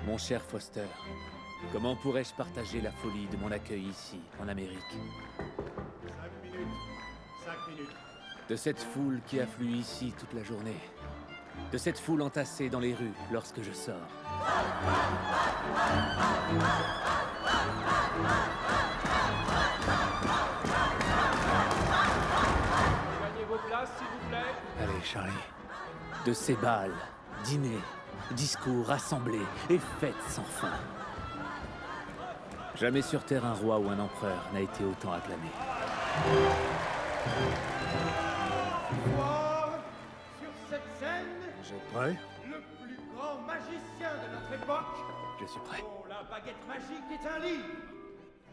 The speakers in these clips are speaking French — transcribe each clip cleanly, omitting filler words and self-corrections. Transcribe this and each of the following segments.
Mon cher Foster, comment pourrais-je partager la folie de mon accueil ici, en Amérique? 5 minutes. 5 minutes. De cette foule qui afflue ici toute la journée. De cette foule entassée dans les rues lorsque je sors. Gagnez vos places, s'il vous plaît. Allez, Charlie. De ces bals, dîners, discours, assemblées et fêtes sans fin. Jamais sur Terre un roi ou un empereur n'a été autant acclamé. Voir sur cette scène Vous êtes prêts? le plus grand magicien de notre époque. Je suis prêt. Dont la baguette magique est un livre.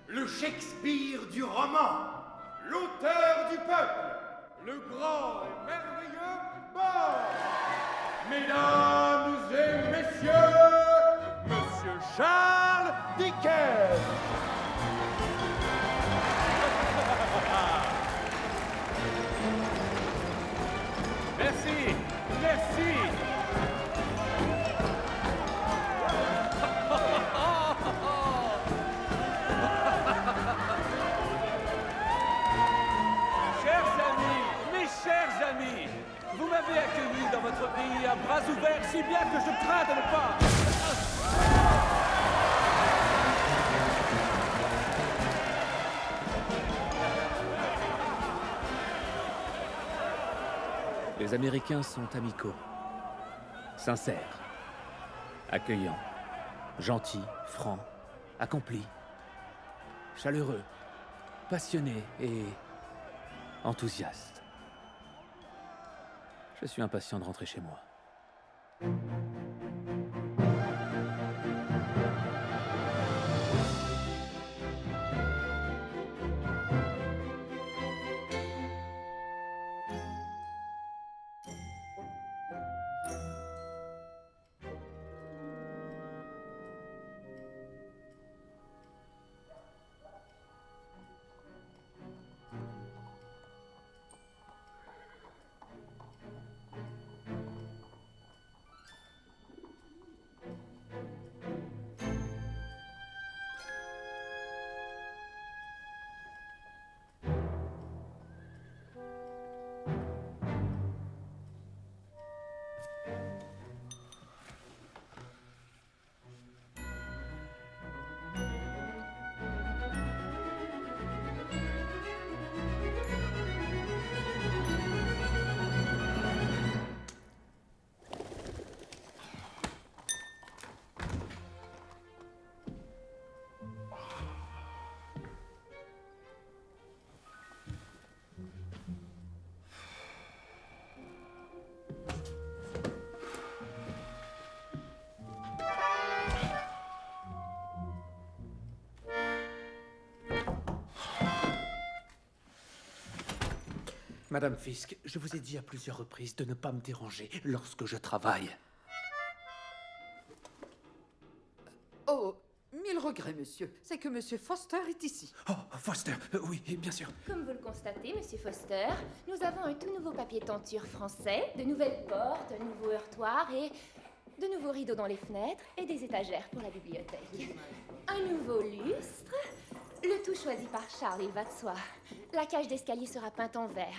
Le Shakespeare du roman. L'auteur du peuple. Le grand et merveilleux Bard. Mesdames et messieurs, Monsieur Charles Dickens. Merci, merci. Chers amis, mes chers amis, vous m'avez accueilli dans votre pays à bras ouverts si bien que je crains de ne pas... Les Américains sont amicaux, sincères, accueillants, gentils, francs, accomplis, chaleureux, passionnés et enthousiastes. Je suis impatient de rentrer chez moi. Madame Fisk, je vous ai dit à plusieurs reprises de ne pas me déranger lorsque je travaille. Oh, mille regrets, monsieur. C'est que monsieur Foster est ici. Oh, Foster, oui, bien sûr. Comme vous le constatez, Monsieur Foster, nous avons un tout nouveau papier tenture français, de nouvelles portes, un nouveau heurtoir et de nouveaux rideaux dans les fenêtres et des étagères pour la bibliothèque. Un nouveau lustre, le tout choisi par Charles, il va de soi. La cage d'escalier sera peinte en vert.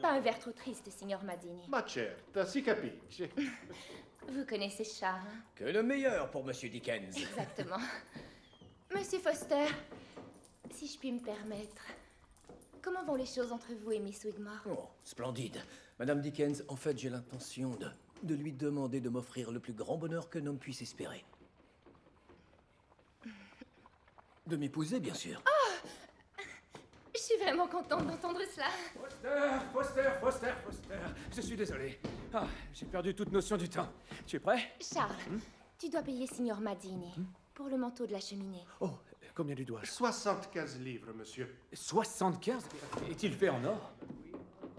Pas un vert trop triste, signor Madini. Ma certa, si capisce. Vous connaissez Charles, hein? Que le meilleur pour Monsieur Dickens. Exactement. Monsieur Foster, si je puis me permettre, comment vont les choses entre vous et Miss Wigmore? Oh, splendide. Madame Dickens, en fait, j'ai l'intention de lui demander de m'offrir le plus grand bonheur qu'un homme puisse espérer. De m'épouser, bien sûr. Je suis vraiment contente d'entendre cela. Foster. Je suis désolé. Ah, j'ai perdu toute notion du temps. Tu es prêt? Charles, tu dois payer signor Madini pour le manteau de la cheminée. Oh, combien lui dois-je? 75 livres, monsieur. 75? Est-il fait en or?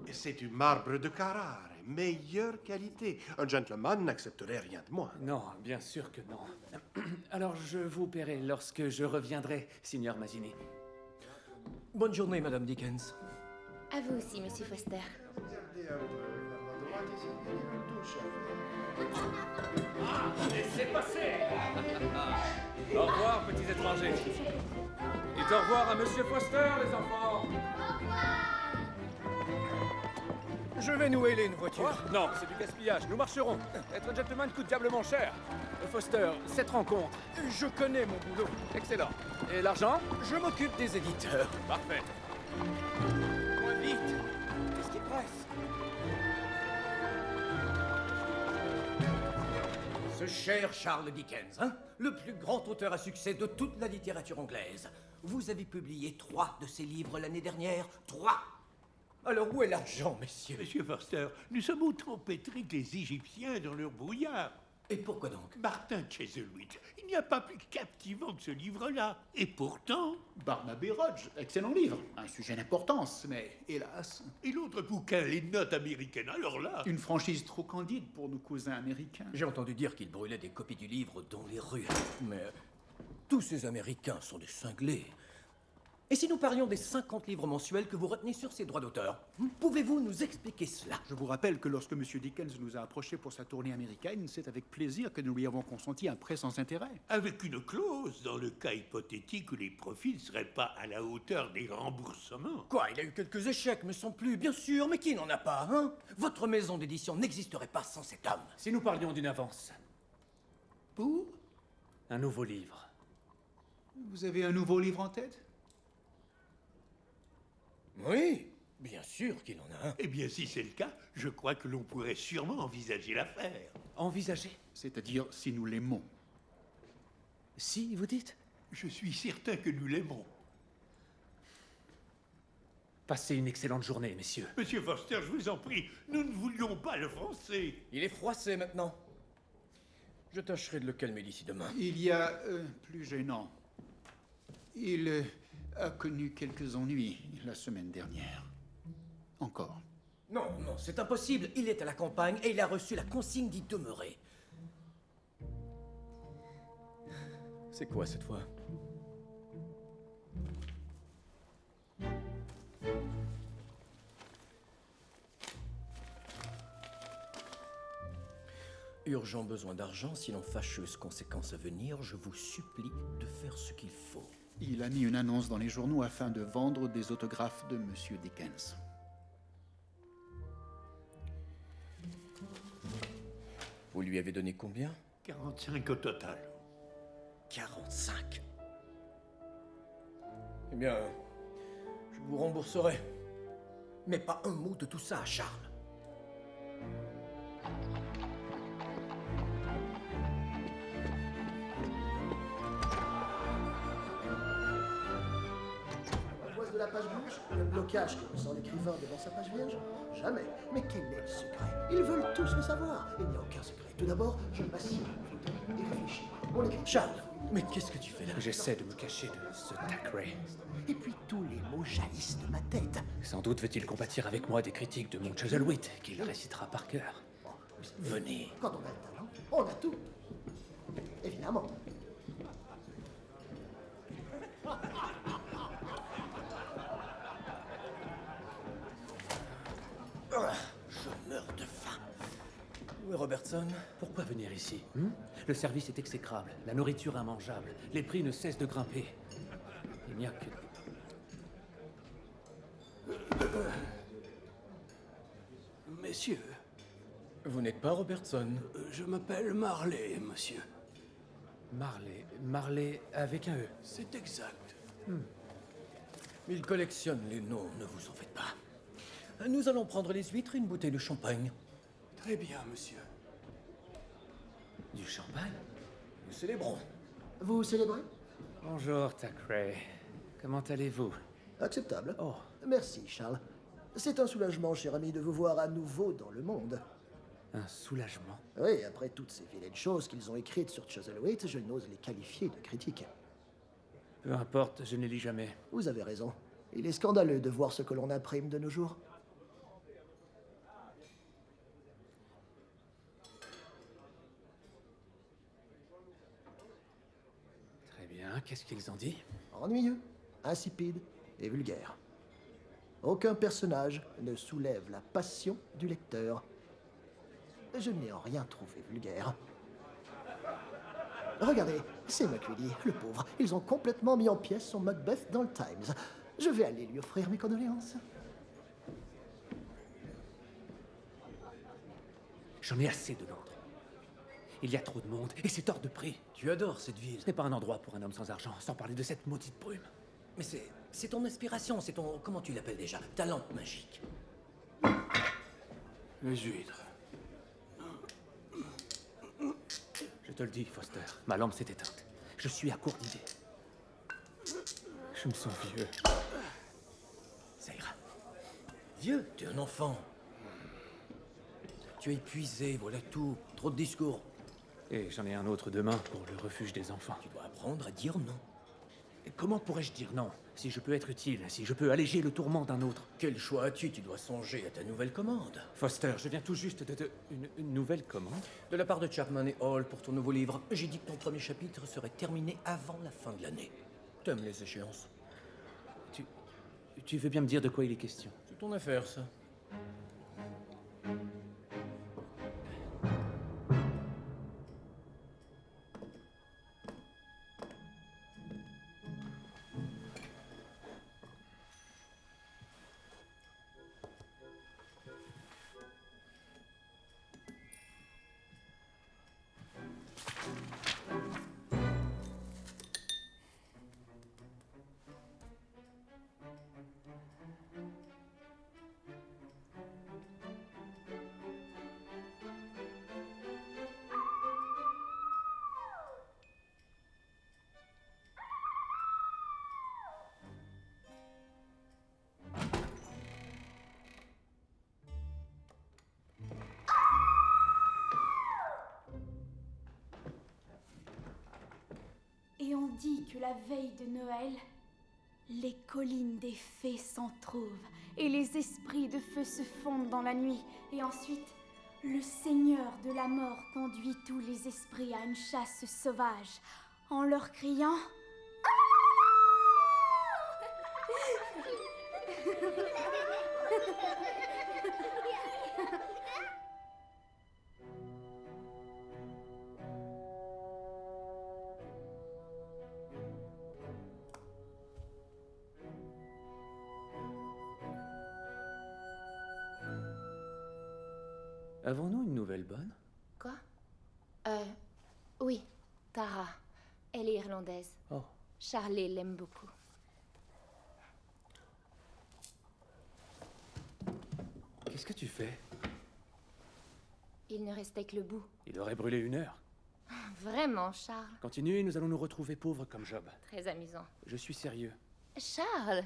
Et c'est du marbre de Carrare, meilleure qualité. Un gentleman n'accepterait rien de moins. Non, bien sûr que non. Alors je vous paierai lorsque je reviendrai, signor Masini. Bonne journée, Madame Dickens. À vous aussi, Monsieur Foster. Regardez un peu, mademoiselle. Laissez passer. Au revoir, petits étrangers. Dites au revoir à Monsieur Foster, les enfants. Je vais nous héler une voiture. Quoi? Non, c'est du gaspillage. Nous marcherons. Être gentleman coûte diablement cher. Foster, cette rencontre. Je connais mon boulot. Excellent. Et l'argent? Je m'occupe des éditeurs. Parfait. Moins vite. Qu'est-ce qui presse? Ce cher Charles Dickens, hein, le plus grand auteur à succès de toute la littérature anglaise. Vous avez publié 3 de ses livres l'année dernière. 3! Alors où est l'argent, messieurs? Monsieur Forster, nous sommes autant pétris que les Égyptiens dans leur brouillard. Et pourquoi donc? Martin Chuzzlewit, il n'y a pas plus captivant que ce livre-là. Et pourtant... Barnabé Rodge, excellent livre. Un sujet d'importance, mais hélas... Et l'autre bouquin, Les Notes américaines, alors là... Une franchise trop candide pour nos cousins américains. J'ai entendu dire qu'il brûlait des copies du livre dans les rues. Mais tous ces Américains sont des cinglés. Et si nous parlions des 50 livres mensuels que vous retenez sur ces droits d'auteur? Pouvez-vous nous expliquer cela? Je vous rappelle que lorsque M. Dickens nous a approchés pour sa tournée américaine, c'est avec plaisir que nous lui avons consenti un prêt sans intérêt. Avec une clause dans le cas hypothétique où les profits ne seraient pas à la hauteur des remboursements. Quoi, il a eu quelques échecs, me semble plus, bien sûr, mais qui n'en a pas, hein? Votre maison d'édition n'existerait pas sans cet homme. Si nous parlions d'une avance, Pour? un nouveau livre. Vous avez un nouveau livre en tête? Oui, bien sûr qu'il en a un. Eh bien, si c'est le cas, je crois que l'on pourrait sûrement envisager l'affaire. Envisager? C'est-à-dire si nous l'aimons. Si, vous dites? Je suis certain que nous l'aimons. Passez une excellente journée, messieurs. Monsieur Forster, je vous en prie, nous ne voulions pas le froncer. Il est froissé maintenant. Je tâcherai de le calmer d'ici demain. Il y a plus gênant. Il a connu quelques ennuis la semaine dernière. Encore. Non, non, c'est impossible. Il est à la campagne et il a reçu la consigne d'y demeurer. C'est quoi cette fois? Urgent besoin d'argent, sinon fâcheuse conséquence à venir, je vous supplie de faire ce qu'il faut. Il a mis une annonce dans les journaux afin de vendre des autographes de M. Dickens. Vous lui avez donné combien? 45 au total. 45. Eh bien, je vous rembourserai. Mais pas un mot de tout ça à Charles. L'angoisse de la page blanche, le blocage que ressent l'écrivain devant sa page vierge? Jamais. Mais quel est le secret? Ils veulent tous le savoir. Il n'y a aucun secret. Tout d'abord, je m'assieds et réfléchis. On écrit. Charles, mais qu'est-ce que tu fais là? J'essaie de me cacher de ce Thackeray. Et puis tous les mots jaillissent de ma tête. Sans doute veut-il compatir avec moi des critiques de mon Chuzzlewit, qu'il récitera par cœur. Venez. Quand on a le talent, on a tout. Évidemment. Je meurs de faim. Où est Robertson? Pourquoi venir ici? Le service est exécrable, la nourriture immangeable, les prix ne cessent de grimper. Il n'y a que... Messieurs, Vous n'êtes pas Robertson? je m'appelle Marley, monsieur. Marley avec un E. C'est exact. Il collectionne les noms, ne vous en faites pas. Nous allons prendre les huîtres et une bouteille de champagne. Très bien, monsieur. Du champagne? Nous célébrons. Vous célébrez? Bonjour, Thackeray. Comment allez-vous? Acceptable. Oh. Merci, Charles. C'est un soulagement, cher ami, de vous voir à nouveau dans le monde. Un soulagement. Oui, après toutes ces vilaines choses qu'ils ont écrites sur Chuzzlewit, je n'ose les qualifier de critiques. Peu importe, je ne lis jamais. Vous avez raison. Il est scandaleux de voir ce que l'on imprime de nos jours. Très bien, qu'est-ce qu'ils ont dit? Ennuyeux, insipide et vulgaire. Aucun personnage ne soulève la passion du lecteur. je n'ai en rien trouvé vulgaire. Regardez, c'est Macready, le pauvre. Ils ont complètement mis en pièces son Macbeth dans le Times. Je vais aller lui offrir mes condoléances. J'en ai assez de Londres. Il y a trop de monde, et c'est hors de prix. Tu adores cette ville. Ce n'est pas un endroit pour un homme sans argent, sans parler de cette maudite brume. Mais c'est ton inspiration, c'est ton... Comment tu l'appelles déjà? Ta lampe magique. Les huîtres. Je te le dis, Foster, ma lampe s'est éteinte. Je suis à court d'idées. Je me sens vieux. Ça ira. Vieux, tu es un enfant. Tu es épuisé, voilà tout. Trop de discours. Et j'en ai un autre demain pour le refuge des enfants. Tu dois apprendre à dire non. Et comment pourrais-je dire non? Si je peux être utile, si je peux alléger le tourment d'un autre. Quel choix as-tu? Tu dois songer à ta nouvelle commande. Foster, je viens tout juste une nouvelle commande. De la part de Chapman et Hall pour ton nouveau livre, j'ai dit que ton premier chapitre serait terminé avant la fin de l'année. T'aimes les échéances? Tu veux bien me dire de quoi il est question? C'est ton affaire, ça. Et on dit que la veille de Noël, les collines des fées s'entrouvent et les esprits de feu se fondent dans la nuit. Et ensuite, le Seigneur de la mort conduit tous les esprits à une chasse sauvage en leur criant... Avons-nous une nouvelle bonne? Quoi? Oui, Tara. Elle est irlandaise. Oh. Charlie l'aime beaucoup. Qu'est-ce que tu fais? Il ne restait que le bout. Il aurait brûlé 1 heure. Vraiment, Charles. Continue, nous allons nous retrouver pauvres comme Job. Très amusant. Je suis sérieux. Charles,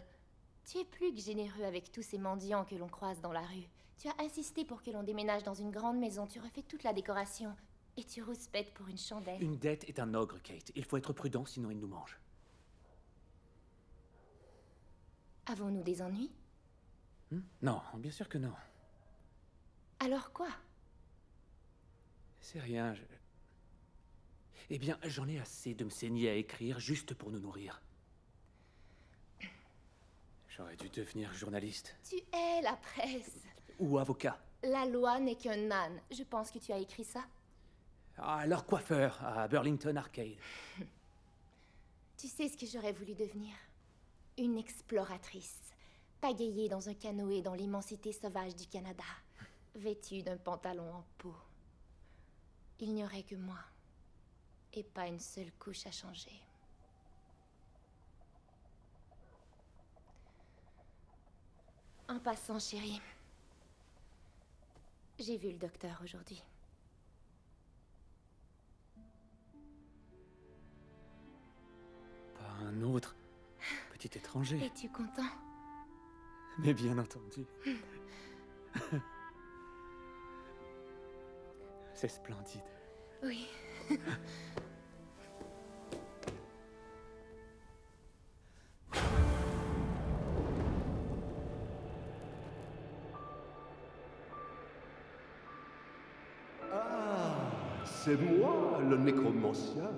tu es plus que généreux avec tous ces mendiants que l'on croise dans la rue. Tu as insisté pour que l'on déménage dans une grande maison. Tu refais toute la décoration. Et tu rouspètes pour une chandelle. Une dette est un ogre, Kate. Il faut être prudent, sinon il nous mange. Avons-nous des ennuis? Non, bien sûr que non. Alors quoi? C'est rien, Eh bien, j'en ai assez de me saigner à écrire juste pour nous nourrir. J'aurais dû devenir journaliste. Tu es la presse. Ou avocat. La loi n'est qu'un âne. Je pense que tu as écrit ça. Alors coiffeur à Burlington Arcade. Tu sais ce que j'aurais voulu devenir? Une exploratrice. Pagayée dans un canoë dans l'immensité sauvage du Canada. Vêtue d'un pantalon en peau. Il n'y aurait que moi. Et pas une seule couche à changer. En passant, chérie. J'ai vu le docteur aujourd'hui. Pas un autre petit étranger. Es-tu content? Mais bien entendu. C'est splendide. Oui. C'est moi, le nécromancien.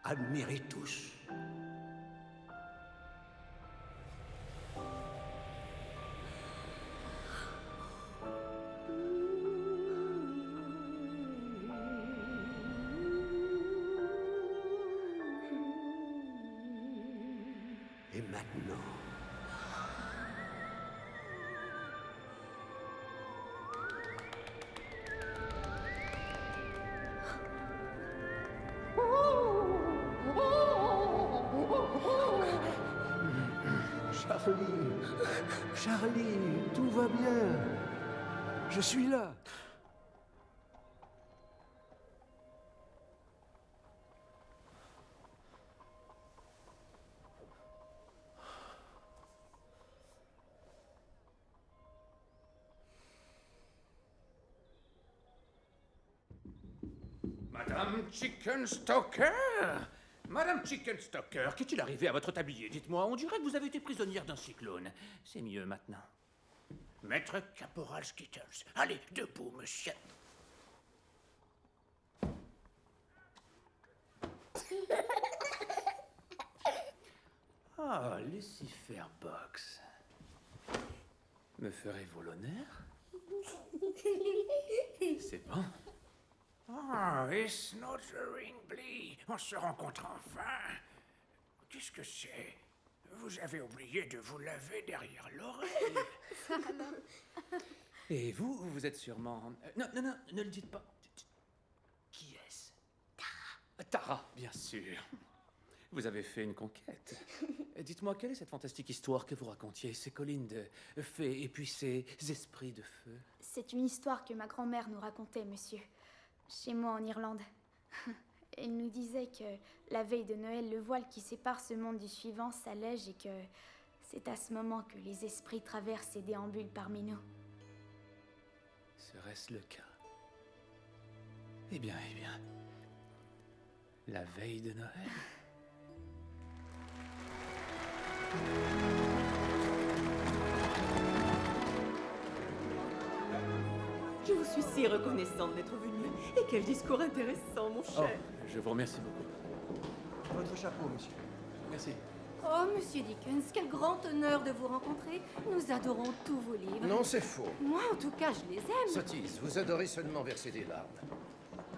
Admirez tous. maintenant. Charlie, Charlie, tout va bien. Je suis là. Madame Chickenstalker! Madame Chickenstalker, qu'est-il arrivé à votre tablier? Dites-moi, on dirait que vous avez été prisonnière d'un cyclone. C'est mieux maintenant. Maître Caporal Skittles, allez, debout, monsieur. Ah, Lucifer Box. Me ferez-vous l'honneur? C'est bon. Ah, it's not Blee. On se rencontre enfin. Qu'est-ce que c'est? Vous avez oublié de vous laver derrière l'oreille. Et vous, vous êtes sûrement... Non, non, non, ne le dites pas. Qui est-ce? Tara. Tara, bien sûr. Vous avez fait une conquête. Dites-moi, quelle est cette fantastique histoire que vous racontiez? Ces collines de fées et puis ces esprits de feu? C'est une histoire que ma grand-mère nous racontait, monsieur. Chez moi en Irlande. Elle nous disait que la veille de Noël, le voile qui sépare ce monde du suivant s'allège et que c'est à ce moment que les esprits traversent et déambulent parmi nous. Serait-ce le cas? Eh bien, la veille de Noël. Je vous suis si reconnaissante d'être venu. Et quel discours intéressant, mon cher. Oh, je vous remercie beaucoup. Votre chapeau, monsieur. Merci. Oh, monsieur Dickens, quel grand honneur de vous rencontrer. Nous adorons tous vos livres. Non, c'est faux. Moi, en tout cas, je les aime. Sottise, vous adorez seulement verser des larmes.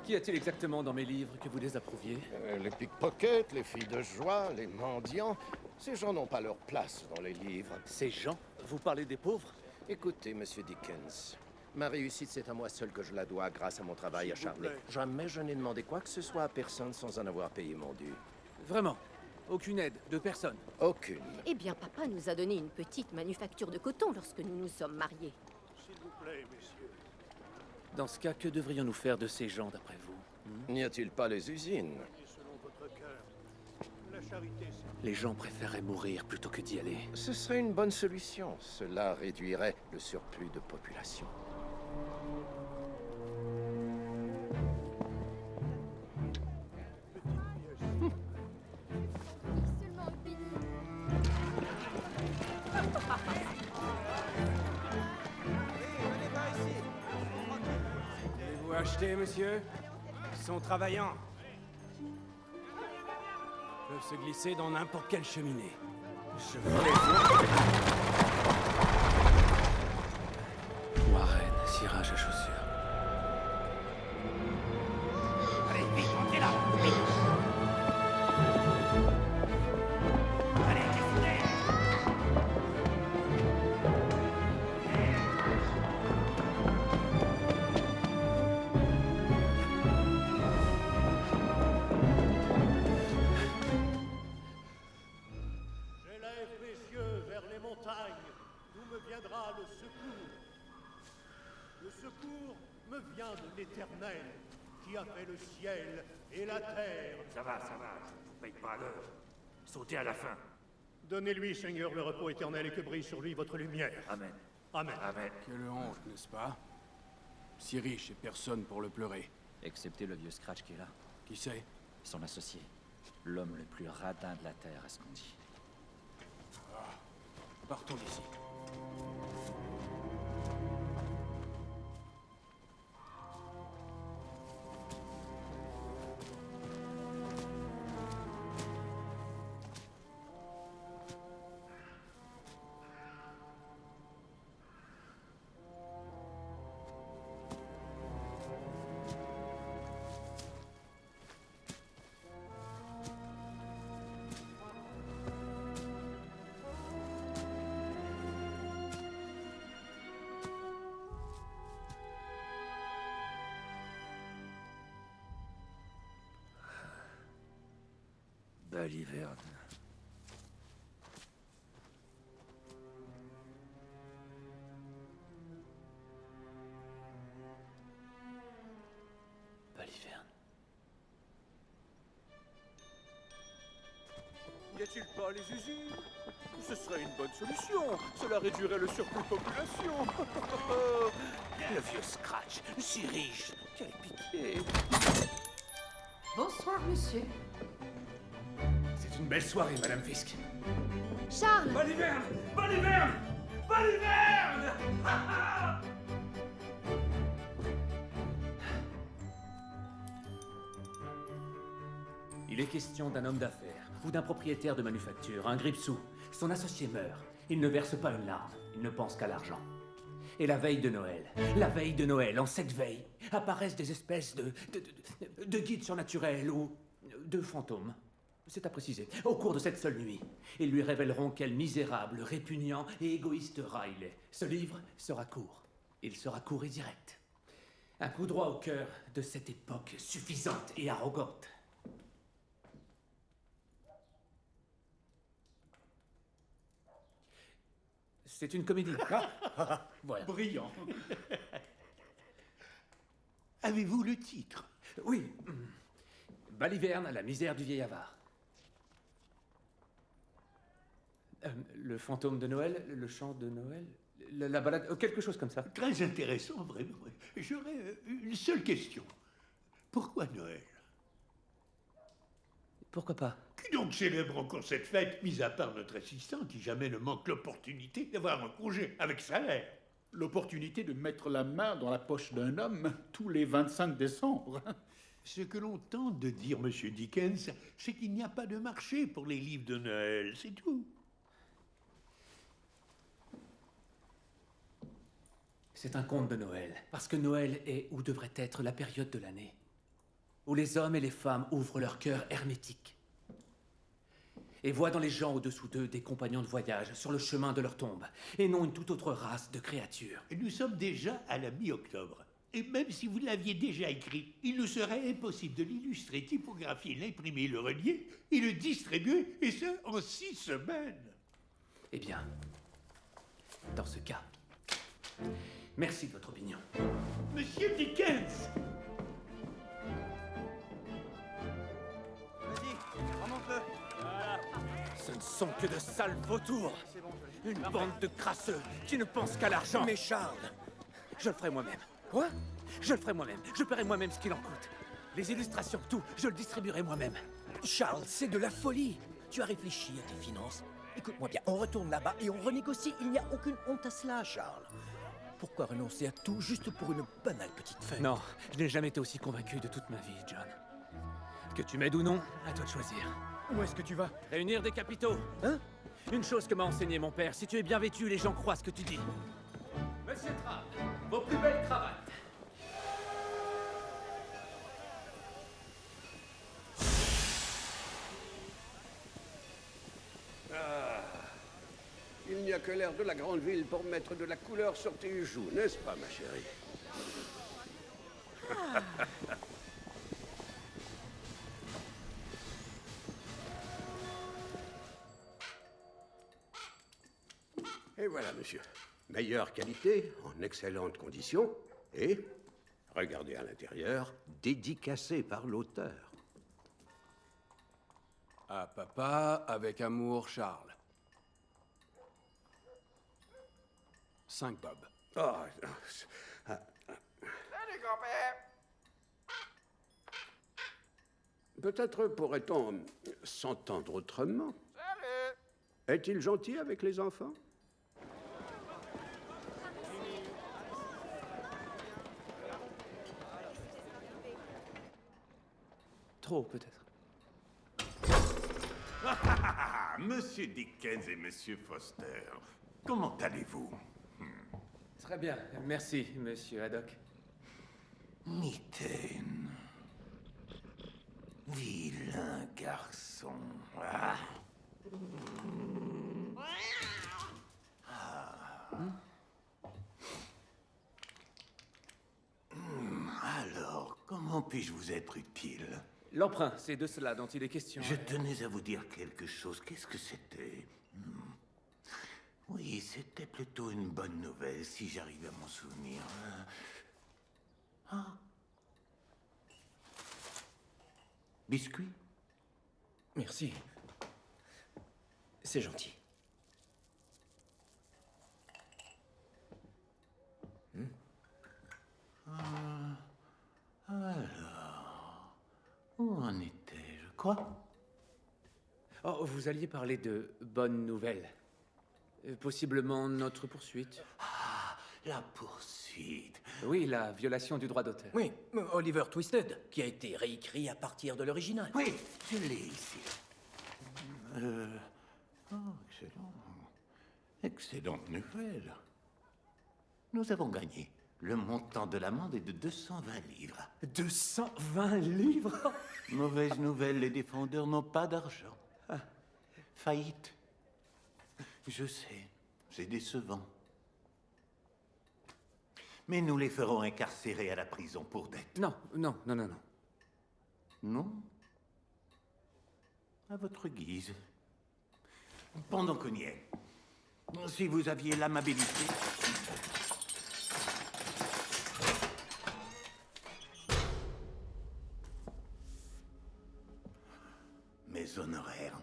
Qu'y a-t-il exactement dans mes livres que vous désapprouviez? Les pickpockets, les filles de joie, les mendiants, ces gens n'ont pas leur place dans les livres. Ces gens? Vous parlez des pauvres? Écoutez, monsieur Dickens, ma réussite, c'est à moi seul que je la dois grâce à mon travail acharné. Jamais je n'ai demandé quoi que ce soit à personne sans en avoir payé mon dû. Vraiment? Aucune aide de personne? Aucune. Eh bien, papa nous a donné une petite manufacture de coton lorsque nous nous sommes mariés. S'il vous plaît, messieurs. Dans ce cas, que devrions-nous faire de ces gens, d'après vous? N'y a-t-il pas les usines? Selon votre cœur, la charité, c'est... Les gens préféreraient mourir plutôt que d'y aller. Ce serait une bonne solution. Cela réduirait le surplus de population. Voulez-vous acheter, monsieur? Ils sont travaillants. Ils peuvent se glisser dans n'importe quelle cheminée. Je veux les voir. Warren, cirage à chaussures. Allez, vite, montez là! Vite! Allez, descendez! J'élève mes yeux vers les montagnes, d'où me viendra le secours. Le secours me vient de l'Éternel, qui a fait le ciel et la terre. Ça va, je vous paye pas l'heure. Sautez à la fin. Donnez-lui, Seigneur, le repos éternel et que brille sur lui votre lumière. Amen. Amen. Amen. Quelle honte, n'est-ce pas? Si riche et personne pour le pleurer. Excepté le vieux Scratch qui est là. Qui c'est? Son associé. L'homme le plus radin de la Terre, à ce qu'on dit. Partons d'ici. Baliverne. Baliverne. Y a-t-il pas les usines? Ce serait une bonne solution. Cela réduirait le surplus de population. Le vieux Scratch, si riche. Quelle pitié. Bonsoir, monsieur. C'est une belle soirée, Madame Fisk. Charles! Baliverne! Baliverne! Baliverne! Il est question d'un homme d'affaires ou d'un propriétaire de manufacture, un gripsou. Son associé meurt. Il ne verse pas une larme. Il ne pense qu'à l'argent. Et la veille de Noël, en cette veille, apparaissent des espèces de guides surnaturels ou de fantômes. C'est à préciser. Au cours de cette seule nuit, ils lui révéleront quel misérable, répugnant et égoïste rat il est. Ce livre sera court. Il sera court et direct. Un coup droit au cœur de cette époque suffisante et arrogante. C'est une comédie. Voilà. Brillant. Avez-vous le titre? Oui. Baliverne, la misère du vieil avare. Le fantôme de Noël, le chant de Noël, la balade, quelque chose comme ça. Très intéressant, vraiment. J'aurais une seule question. Pourquoi Noël? Pourquoi pas? Qui donc célèbre encore cette fête, mis à part notre assistant qui jamais ne manque l'opportunité d'avoir un congé avec salaire? L'opportunité de mettre la main dans la poche d'un homme tous les 25 décembre. Ce que l'on tente de dire, Monsieur Dickens, c'est qu'il n'y a pas de marché pour les livres de Noël, c'est tout. C'est un conte de Noël, parce que Noël est, ou devrait être, la période de l'année où les hommes et les femmes ouvrent leur cœur hermétique et voient dans les gens au-dessous d'eux des compagnons de voyage sur le chemin de leur tombe, et non une toute autre race de créatures. Et nous sommes déjà à la mi-octobre. Et même si vous l'aviez déjà écrit, il nous serait impossible de l'illustrer, typographier, l'imprimer, le relier et le distribuer, et ce, en 6 semaines. Eh bien, dans ce cas, merci de votre opinion. Monsieur Dickens! Vas-y, remonte-le. Voilà. Ce ne sont que de sales vautours. Une bande de crasseux qui ne pensent qu'à l'argent. Mais Charles, je le ferai moi-même. Quoi? Je le ferai moi-même. Je paierai moi-même ce qu'il en coûte. Les illustrations, tout, je le distribuerai moi-même. Charles, c'est de la folie. Tu as réfléchi à tes finances. Écoute-moi bien, on retourne là-bas et on renégocie. Il n'y a aucune honte à cela, Charles. Pourquoi renoncer à tout juste pour une banale petite fête? Non, je n'ai jamais été aussi convaincu de toute ma vie, John. Que tu m'aides ou non, à toi de choisir. Où est-ce que tu vas? Réunir des capitaux. Hein? Une chose que m'a enseigné mon père, si tu es bien vêtu, les gens croient ce que tu dis. Monsieur Trapp, vos plus belles cravates. Ah, il n'y a que l'air de la grande ville pour mettre de la couleur sur tes joues, n'est-ce pas, ma chérie? Et voilà, monsieur. Meilleure qualité, en excellentes conditions, et, regardez à l'intérieur, dédicacé par l'auteur. À papa, avec amour, Charles. 5 bob. Oh, Salut, grand-père. peut-être pourrait-on s'entendre autrement. Salut. Est-il gentil avec les enfants? Trop, peut-être. Monsieur Dickens et Monsieur Foster, comment allez-vous? Très bien, merci, monsieur Haddock. Mitaine. Vilain garçon. Ah. Alors, comment puis-je vous être utile? L'emprunt, c'est de cela dont il est question. Je tenais à vous dire quelque chose. Qu'est-ce que c'était? Oui, c'était plutôt une bonne nouvelle, si j'arrive à m'en souvenir. Ah. Biscuit? Merci. C'est gentil. Alors, où en étais-je? Quoi? Oh, vous alliez parler de bonnes nouvelles. Possiblement notre poursuite. Ah, la poursuite. Oui, la violation du droit d'auteur. Oui, Oliver Twisted, qui a été réécrit à partir de l'original. Oui, je l'ai ici. Oh, excellent. Excellente nouvelle. Nous avons gagné. Le montant de l'amende est de 220 livres. 220 livres? Mauvaise nouvelle, les défendeurs n'ont pas d'argent. Faillite. Je sais, c'est décevant. Mais nous les ferons incarcérer à la prison pour dette. Non. Non? À votre guise. Pendant qu'on y est, si vous aviez l'amabilité... Mes honoraires.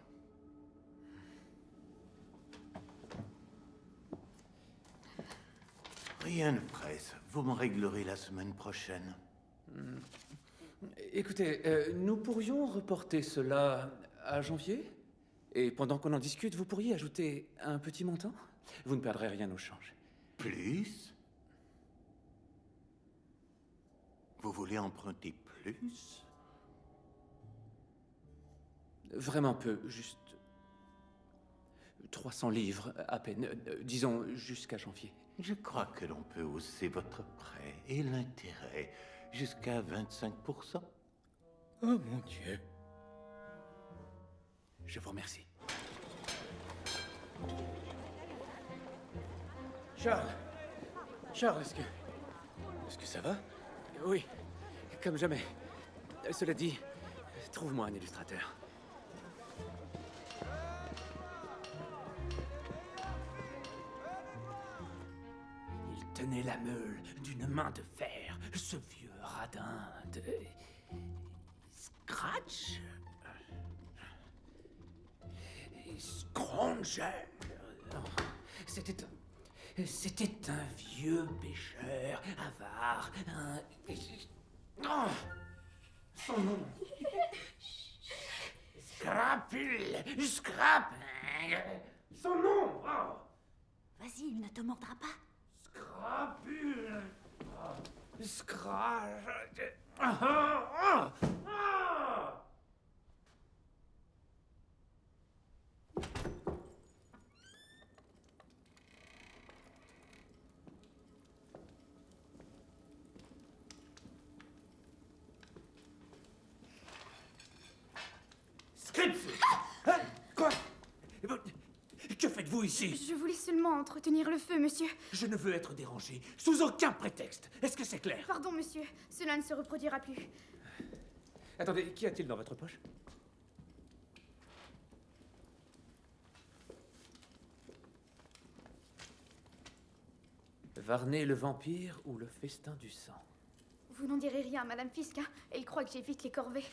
Rien ne presse. Vous me réglerez la semaine prochaine. Écoutez, nous pourrions reporter cela à janvier? Et pendant qu'on en discute, vous pourriez ajouter un petit montant? Vous ne perdrez rien au change. Plus? Vous voulez emprunter plus? Vraiment peu, juste 300 livres à peine, disons jusqu'à janvier. Je crois que l'on peut hausser votre prêt et l'intérêt jusqu'à 25%. Oh mon Dieu. Je vous remercie. Charles, est-ce que ça va? Oui, comme jamais. Cela dit, trouve-moi un illustrateur. Il tenait la meule d'une main de fer, ce vieux radin de... Scratch? Scronger? C'était un vieux pêcheur, avare, son nom... Scrapule! Son nom! Vas-y, il ne te mordra pas. Scrapule! Quoi? Que faites-vous ici? Je voulais seulement entretenir le feu, monsieur. Je ne veux être dérangé, sous aucun prétexte. Est-ce que c'est clair? Pardon, monsieur. Cela ne se reproduira plus. Attendez, qu'y a-t-il dans votre poche? Varney le vampire ou le festin du sang? Vous n'en direz rien à Madame Fisk, hein? Elle croit que j'évite les corvées.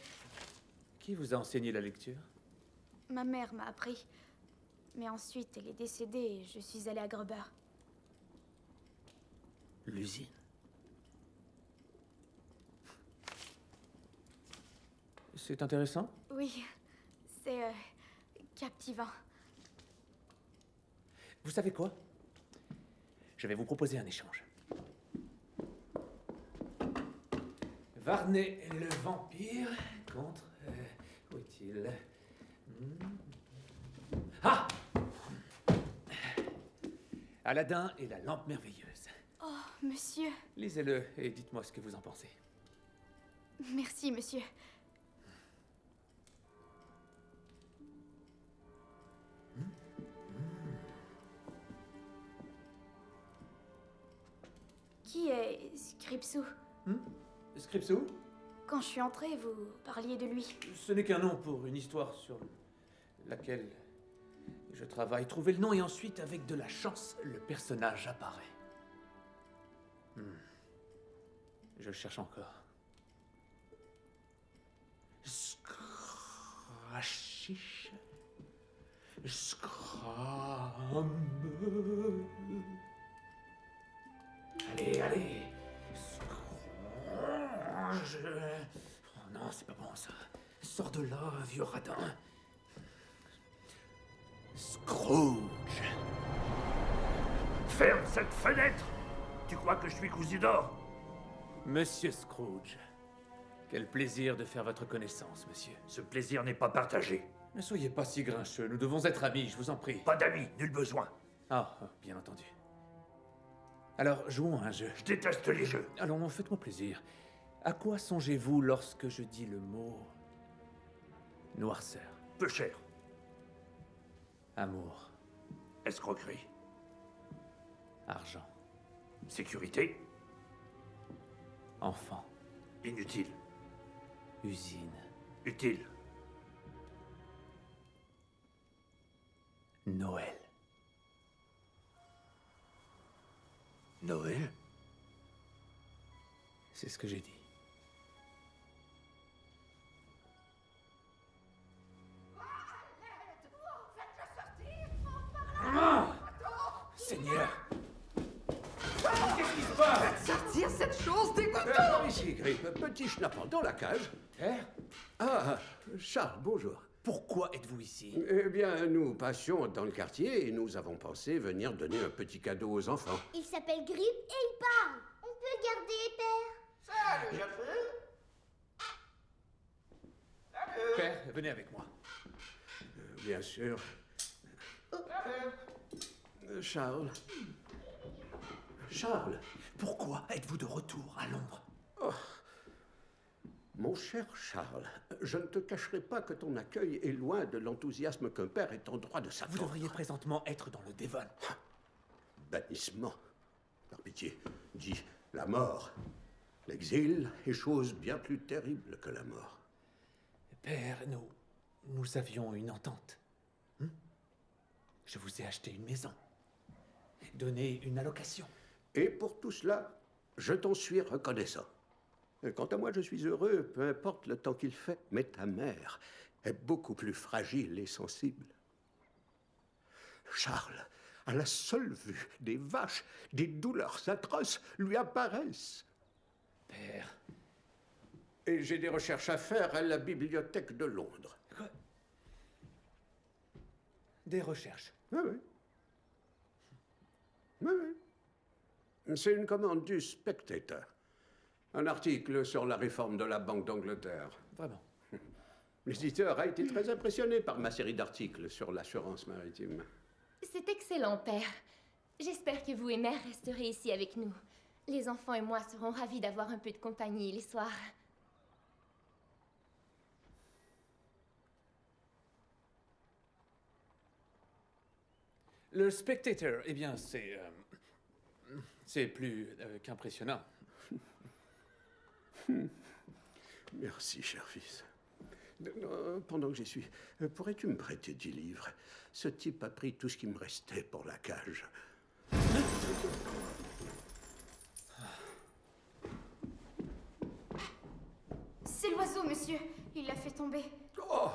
Qui vous a enseigné la lecture? Ma mère m'a appris. Mais ensuite, elle est décédée et je suis allée à Gruber. L'usine. C'est intéressant? Oui, c'est captivant. Vous savez quoi? Je vais vous proposer un échange. Varney le vampire contre... où est-il? Ah! Aladdin et la lampe merveilleuse. Oh, monsieur. Lisez-le et dites-moi ce que vous en pensez. Merci, monsieur. Qui est Scripsou? Scripsou? Quand je suis entrée, vous parliez de lui. Ce n'est qu'un nom pour une histoire sur laquelle je travaille. Trouvez le nom et ensuite, avec de la chance, le personnage apparaît. Je cherche encore. Scratchish. Scramble. Allez, allez. Oh non, c'est pas bon ça. Sors de là, vieux radin. Scrooge. Ferme cette fenêtre! Tu crois que je suis cousu d'or? Monsieur Scrooge, quel plaisir de faire votre connaissance, monsieur. Ce plaisir n'est pas partagé. Ne soyez pas si grincheux, nous devons être amis, je vous en prie. Pas d'amis, nul besoin. Ah, bien entendu. Alors, jouons à un jeu. Je déteste les jeux. Allons, faites-moi plaisir. À quoi songez-vous lorsque je dis le mot noirceur? Peu cher. Amour. Escroquerie. Argent. Sécurité. Enfant. Inutile. Usine. Utile. Noël. Noël? C'est ce que j'ai dit. Seigneur! Qu'est-ce qui se passe? Sortir cette chose dégoûtante! Par ici, Grip. Petit schnappant dans la cage. Père? Ah, Charles, bonjour. Pourquoi êtes-vous ici? Eh bien, nous passions dans le quartier et nous avons pensé venir donner un petit cadeau aux enfants. Il s'appelle Grip et il parle. On peut garder, père. Salut, jeune fille. Salut. Père, venez avec moi. Bien sûr. Charles. Charles. Pourquoi êtes-vous de retour à Londres? Oh. Mon cher Charles, je ne te cacherai pas que ton accueil est loin de l'enthousiasme qu'un père est en droit de s'attendre. Vous devriez présentement être dans le Devon. Bannissement. Par pitié, dis la mort. L'exil est chose bien plus terrible que la mort. Père, nous avions une entente. Je vous ai acheté une maison. Donné une allocation. Et pour tout cela, je t'en suis reconnaissant. Quant à moi, je suis heureux, peu importe le temps qu'il fait. Mais ta mère est beaucoup plus fragile et sensible. Charles, à la seule vue des vaches, des douleurs atroces lui apparaissent. Père. Et j'ai des recherches à faire à la bibliothèque de Londres. Quoi? Des recherches? Oui, oui. Oui, oui. C'est une commande du Spectator. Un article sur la réforme de la Banque d'Angleterre. Vraiment? L'éditeur a été très impressionné par ma série d'articles sur l'assurance maritime. C'est excellent, père. J'espère que vous et mère resterez ici avec nous. Les enfants et moi serons ravis d'avoir un peu de compagnie les soirs. Le Spectator, eh bien, c'est plus qu'impressionnant. Merci, cher fils. Pendant que j'y suis, pourrais-tu me prêter 10 livres? Ce type a pris tout ce qui me restait pour la cage. C'est l'oiseau, monsieur. Il l'a fait tomber. Oh!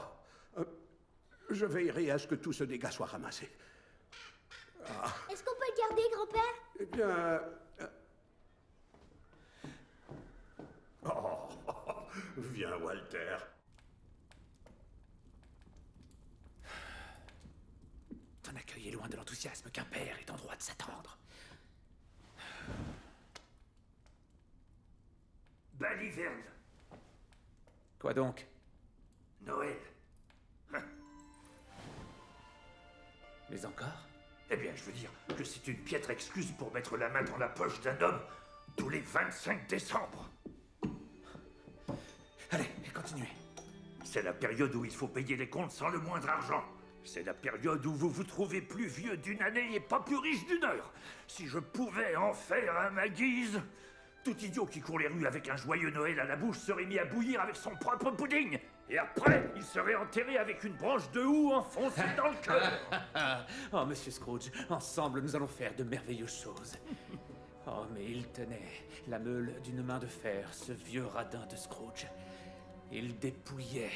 Je veillerai à ce que tout ce dégât soit ramassé. Ah. Est-ce qu'on peut le garder, grand-père? Eh bien... Oh, viens, Walter. Ton accueil est loin de l'enthousiasme qu'un père est en droit de s'attendre. Baliverne. Quoi donc? Noël. Mais encore? Eh bien, je veux dire que c'est une piètre excuse pour mettre la main dans la poche d'un homme tous les 25 décembre. Allez, continuez. C'est la période où il faut payer les comptes sans le moindre argent. C'est la période où vous vous trouvez plus vieux d'une année et pas plus riche d'une heure. Si je pouvais en faire à ma guise, Tout idiot qui court les rues avec un joyeux Noël à la bouche serait mis à bouillir avec son propre pudding. Et après, il serait enterré avec une branche de houx enfoncée dans le cœur. Oh, monsieur Scrooge, ensemble, nous allons faire de merveilleuses choses. Oh, mais il tenait la meule d'une main de fer, ce vieux radin de Scrooge. Il dépouillait,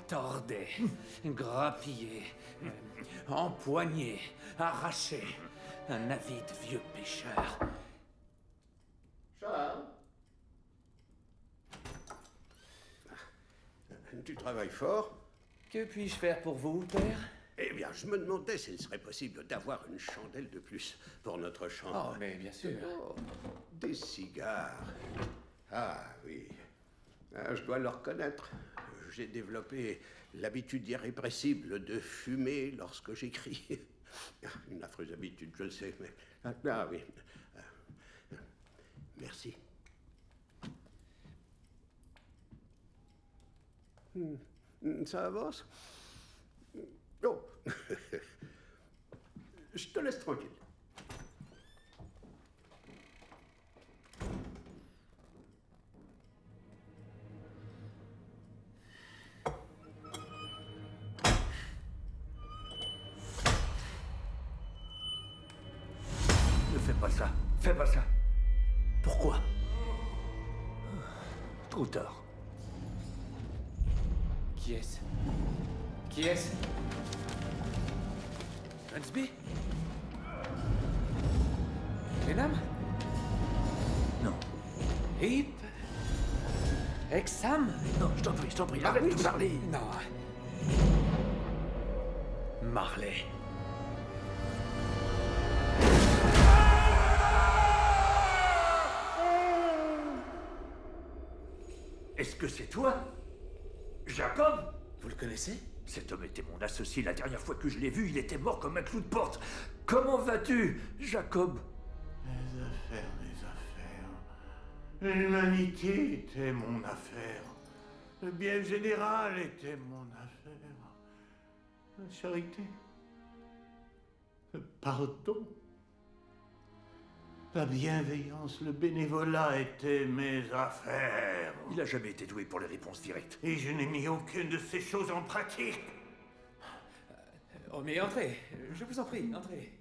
tordait, grappillait, empoignait, arrachait. Un avide vieux pêcheur. Charles? Tu travailles fort? Que puis-je faire pour vous, père? Eh bien, je me demandais s'il serait possible d'avoir une chandelle de plus pour notre chambre. Oh, mais bien sûr. Oh, des cigares. Ah, oui. Ah, je dois le reconnaître. J'ai développé l'habitude irrépressible de fumer lorsque j'écris. Une affreuse habitude, je le sais, mais... Ah, oui. Merci. Ça avance? Oh. Je te laisse tranquille. Ne fais pas ça. Fais pas ça. Pourquoi? Trop tard. Qui est-ce? Qui est-ce? Hunsby? Lenham? Non. Heap? Exham? Non, je t'en prie, arrête de parler. Non. Marley. Est-ce que c'est toi? Jacob? Vous le connaissez? Cet homme était mon associé. La dernière fois que je l'ai vu, il était mort comme un clou de porte. Comment vas-tu, Jacob? Les affaires. L'humanité était mon affaire. Le bien général était mon affaire. La charité. Le pardon. La bienveillance, le bénévolat étaient mes affaires. Il n'a jamais été doué pour les réponses directes. Et je n'ai mis aucune de ces choses en pratique. Oh, mais entrez, je vous en prie, entrez.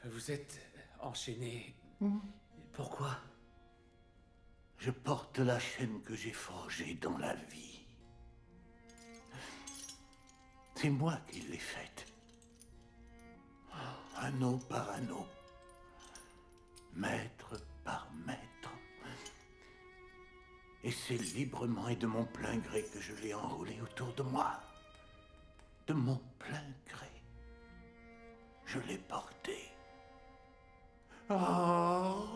Vous êtes enchaîné. Pourquoi? Je porte la chaîne que j'ai forgée dans la vie. C'est moi qui l'ai faite. Anneau par anneau. Mètre par mètre. Et c'est librement et de mon plein gré que je l'ai enroulée autour de moi. De mon plein gré. Je l'ai portée. Oh.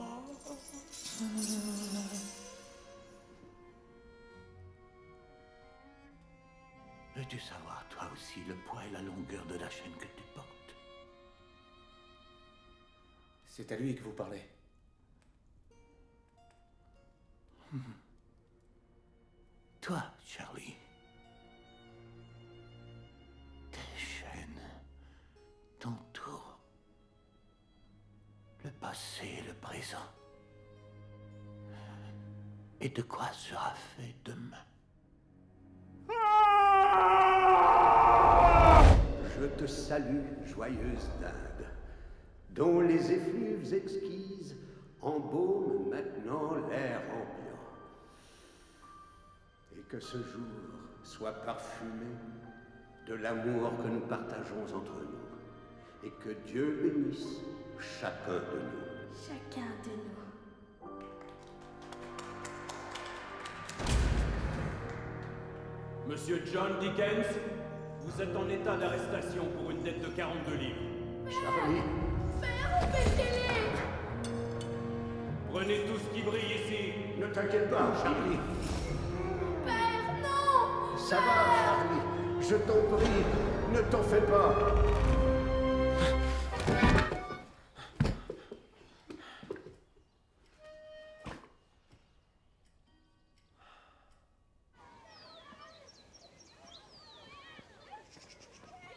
Veux-tu savoir, toi aussi, le poids et la longueur de la chaîne que tu portes? C'est à lui que vous parlez. Toi, Charlie. Tes chaînes t'entourent. Le passé et le présent. Et de quoi sera fait demain? Je te salue, joyeuse dinde, dont les effluves exquises embaument maintenant l'air ambiant. Et que ce jour soit parfumé de l'amour que nous partageons entre nous. Et que Dieu bénisse chacun de nous. Chacun de nous. Monsieur John Dickens, vous êtes en état d'arrestation pour une dette de 42 livres. Charlie. Père, empêchez-les! Prenez tout ce qui brille ici. Ne t'inquiète pas, Charlie. Père, non! Ça va, Charlie. Je t'en prie, ne t'en fais pas.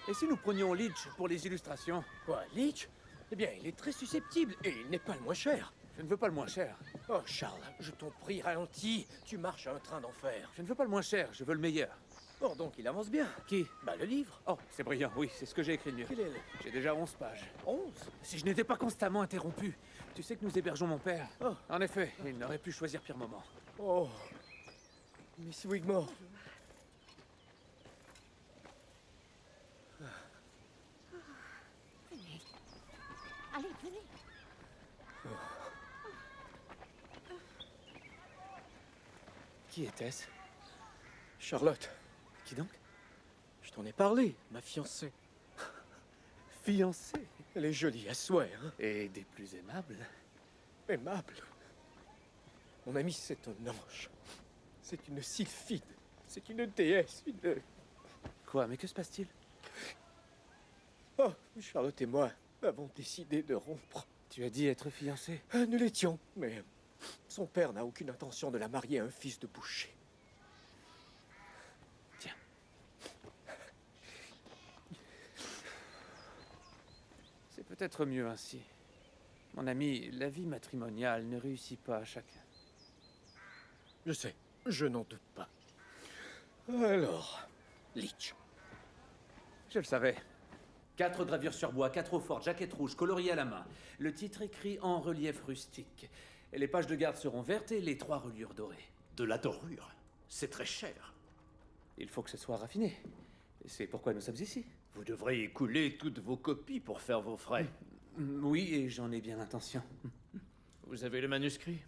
Et si nous prenions Leech pour les illustrations? Quoi, Leech? Eh bien, il est très susceptible et il n'est pas le moins cher. Je ne veux pas le moins cher. Oh, Charles, je t'en prie, ralentis. Tu marches à un train d'enfer. Je ne veux pas le moins cher, je veux le meilleur. Oh, donc il avance bien. Qui? Bah, le livre. Oh, c'est brillant, oui, c'est ce que j'ai écrit de mieux. Quel est le... J'ai déjà 11 pages. 11? Si je n'étais pas constamment interrompu. Tu sais que nous hébergeons mon père. Oh. En effet, il n'aurait pu choisir pire moment. Oh. Miss Wigmore. Venez. Allez, venez. Qui était-ce? Charlotte. Qui donc? Je t'en ai parlé, ma fiancée. Fiancée? Elle est jolie à souhait, hein? Et des plus aimables. Aimable. Mon ami, c'est un ange. C'est une sylphide. C'est une déesse, une... Quoi? Mais que se passe-t-il? Oh, Charlotte et moi avons décidé de rompre. Tu as dit être fiancé? Nous l'étions, mais son père n'a aucune intention de la marier à un fils de boucher. Tiens. C'est peut-être mieux ainsi. Mon ami, la vie matrimoniale ne réussit pas à chacun. Je sais, je n'en doute pas. Alors, Leech. Je le savais. 4 gravures sur bois, 4 eaux fortes, jaquette rouge, coloriée à la main. Le titre écrit en relief rustique. Et les pages de garde seront vertes et les 3 reliures dorées. De la dorure. C'est très cher. Il faut que ce soit raffiné. C'est pourquoi nous sommes ici. Vous devrez écouler toutes vos copies pour faire vos frais. Oui, et j'en ai bien l'intention. Vous avez le manuscrit?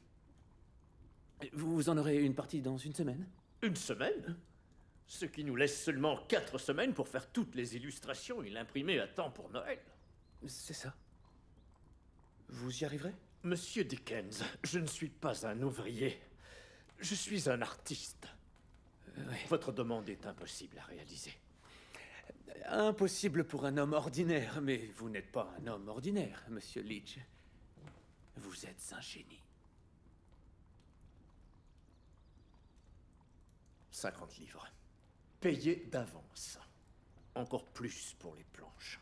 Vous en aurez une partie dans une semaine? Une semaine? Ce qui nous laisse seulement 4 semaines pour faire toutes les illustrations et l'imprimer à temps pour Noël. C'est ça. Vous y arriverez? Monsieur Dickens, je ne suis pas un ouvrier. Je suis un artiste. Oui. Votre demande est impossible à réaliser. Impossible pour un homme ordinaire, mais vous n'êtes pas un homme ordinaire, monsieur Leech. Vous êtes un génie. 50 livres. Payé d'avance. Encore plus pour les planches.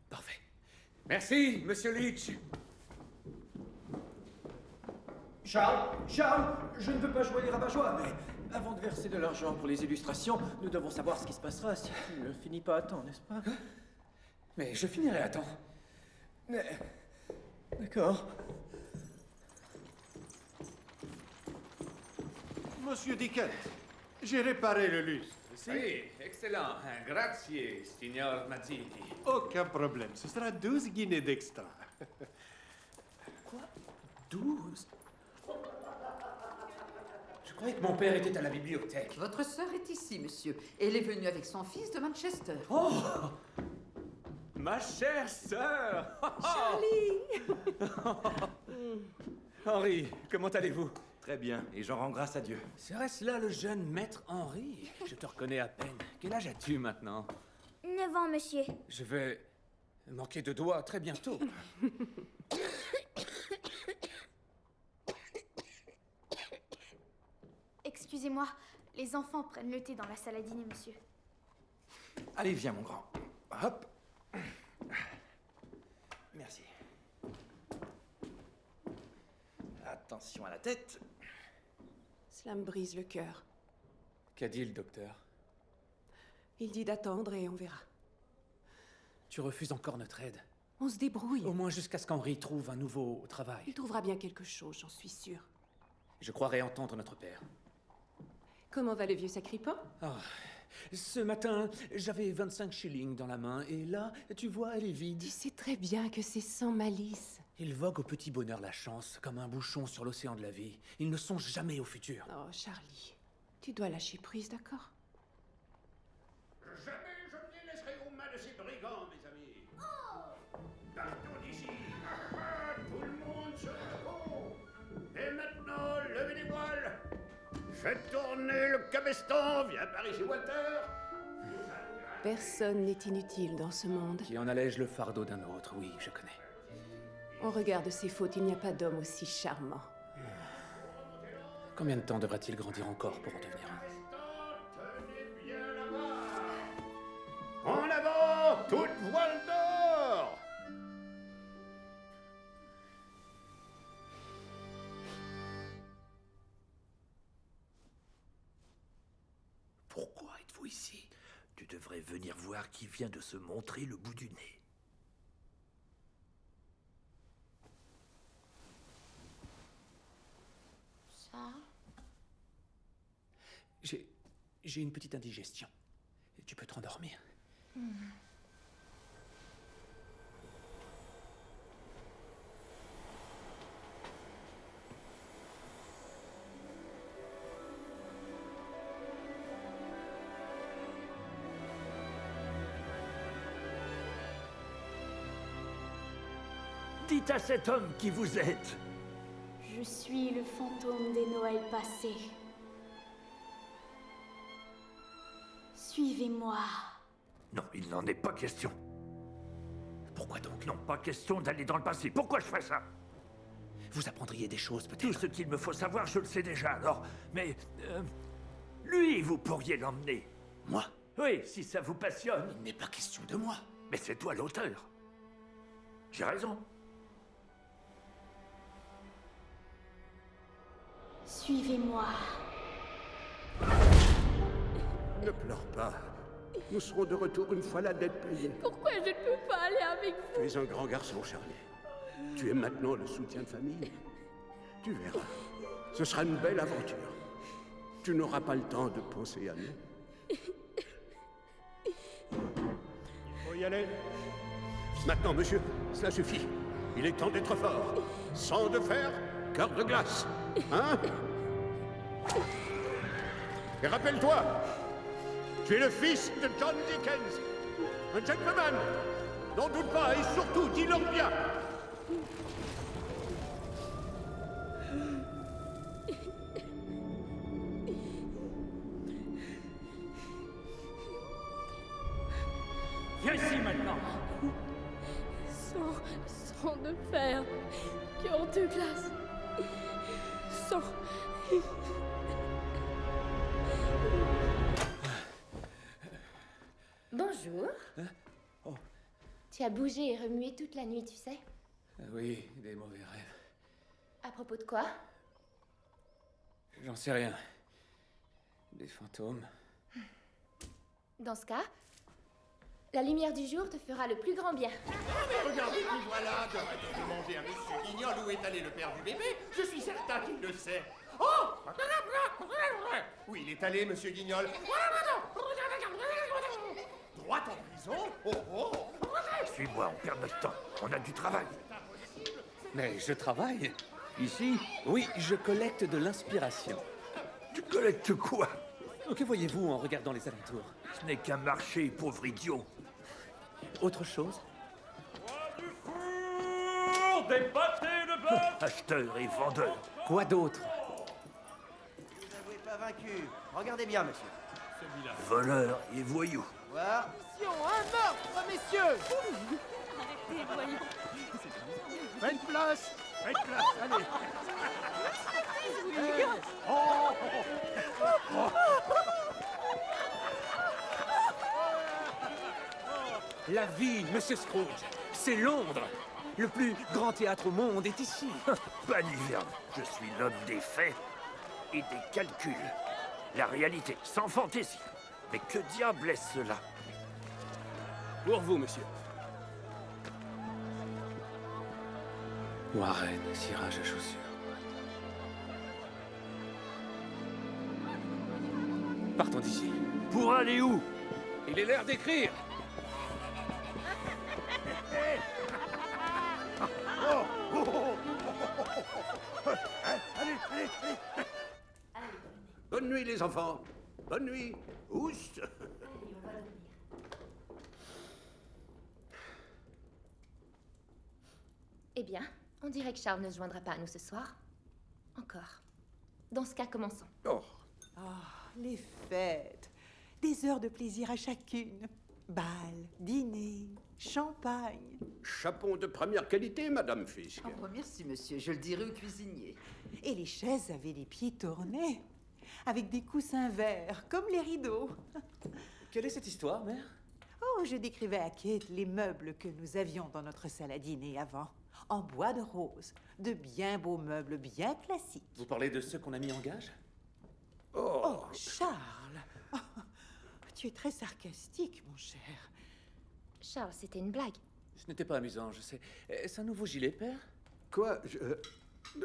Parfait. Merci, monsieur Leech. Charles, je ne veux pas jouer les rabat-joie, mais avant de verser de l'argent pour les illustrations, nous devons savoir ce qui se passera si tu ne finis pas à temps, n'est-ce pas? Mais je finirai à temps. D'accord. Monsieur Dickens, j'ai réparé le lustre. Oui, excellent. Grazie, signor Mazzini. Aucun problème. Ce sera 12 guinées d'extra. Quoi? 12? Je croyais que mon père était à la bibliothèque. Votre sœur est ici, monsieur. Elle est venue avec son fils de Manchester. Oh! Ma chère sœur! Charlie! Henri, comment allez-vous? Très bien, et j'en rends grâce à Dieu. Serait-ce là le jeune maître Henri? Je te reconnais à peine. Quel âge as-tu maintenant? 9 ans, monsieur. Je vais manquer de doigts très bientôt. Excusez-moi, les enfants prennent le thé dans la salle à dîner, monsieur. Allez, viens, mon grand. Hop. Merci. Attention à la tête. Cela me brise le cœur. Qu'a dit le docteur? Il dit d'attendre et on verra. Tu refuses encore notre aide? On se débrouille. Au moins jusqu'à ce qu'Henri trouve un nouveau travail. Il trouvera bien quelque chose, j'en suis sûre. Je croirais entendre notre père. Comment va le vieux sacripant? Ah, ce matin, j'avais 25 shillings dans la main, et là, tu vois, elle est vide. Tu sais très bien que c'est sans malice. Il vogue au petit bonheur la chance, comme un bouchon sur l'océan de la vie. Il ne songe jamais au futur. Oh, Charlie, tu dois lâcher prise, d'accord? Jamais je ne les laisserai aux mains de ces brigands, mes amis. Partons d'ici. Tout le monde se repose. Et maintenant, levez Faites tourner le cabestan. Viens par ici, Walter. Personne n'est inutile dans ce monde. Qui en allège le fardeau d'un autre, oui, je connais. Au regard de ses fautes, il n'y a pas d'homme aussi charmant. Combien de temps devra-t-il grandir encore pour en devenir un? En avant, toute voile d'or. Pourquoi êtes-vous ici? Tu devrais venir voir qui vient de se montrer le bout du nez. Charles? J'ai une petite indigestion. Tu peux te rendormir. Dites à cet homme qui vous êtes. Je suis le fantôme des Noëls passés. Suivez-moi. Non, il n'en est pas question. Pourquoi donc? Non, pas question d'aller dans le passé. Pourquoi je ferais ça? Vous apprendriez des choses, peut-être. Tout ce qu'il me faut savoir, je le sais déjà, alors. Mais... lui, vous pourriez l'emmener. Moi? Oui, si ça vous passionne. Il n'est pas question de moi. Mais c'est toi l'auteur. J'ai raison. Suivez-moi. Ne pleure pas. Nous serons de retour une fois la dette payée. Pourquoi je ne peux pas aller avec vous? Tu es un grand garçon, Charlie. Tu es maintenant le soutien de famille. Tu verras. Ce sera une belle aventure. Tu n'auras pas le temps de penser à nous. Il faut y aller. Maintenant, monsieur, cela suffit. Il est temps d'être fort. Sang de fer, cœur de glace. Hein? Et rappelle-toi, tu es le fils de John Dickens. Un gentleman. N'en doute pas, et surtout, dis-leur bien. Viens ici maintenant. Sang de fer, cœur de glace. Sang. Bonjour. Oh. Tu as bougé et remué toute la nuit, tu sais? Oui, des mauvais rêves. À propos de quoi? J'en sais rien. Des fantômes. Dans ce cas, la lumière du jour te fera le plus grand bien. Ah, mais regardez qui voilà, de manger à Monsieur Guignol où est allé le père du bébé. Je suis certain qu'il le sait. Oh! Où il est allé, Monsieur Guignol? Droit en prison? Oh oh! Suis-moi, on perd notre temps. On a du travail. Mais je travaille. Ici? Oui, je collecte de l'inspiration. Tu collectes quoi? Que voyez-vous en regardant les alentours? Ce n'est qu'un marché, pauvre idiot. Autre chose? Des pâtés de bœuf! Acheteurs et vendeurs. Quoi d'autre? Vous n'avouez pas vaincu. Regardez bien, monsieur. Celui-là. Voleurs et voyous. Voir. Un meurtre, messieurs! Arrêtez, voyons. Faites place! Faites place, allez! La vie, Monsieur Scrooge, c'est Londres. Le plus grand théâtre au monde est ici. Baniverne, je suis l'homme des faits et des calculs. La réalité, sans fantaisie. Mais que diable est cela? Pour vous, monsieur. Warren, cirage à chaussures. Partons d'ici. Pour aller où? Il est l'heure d'écrire. Bonne nuit, les enfants. Bonne nuit. Oust. Eh bien, on dirait que Charles ne se joindra pas à nous ce soir. Encore. Dans ce cas, commençons. Oh, les fêtes. Des heures de plaisir à chacune. Bal, dîner, champagne. Chapon de première qualité, Madame Fisk. Oh, merci, monsieur. Je le dirai au cuisinier. Et les chaises avaient les pieds tournés, avec des coussins verts, comme les rideaux. Quelle est cette histoire, mère? Oh, je décrivais à Kate les meubles que nous avions dans notre salle à dîner avant. En bois de rose. De bien beaux meubles, bien classiques. Vous parlez de ceux qu'on a mis en gage? Oh, Charles! Oh, tu es très sarcastique, mon cher. Charles, c'était une blague. Ce n'était pas amusant, je sais. Est-ce un nouveau gilet, père? Quoi?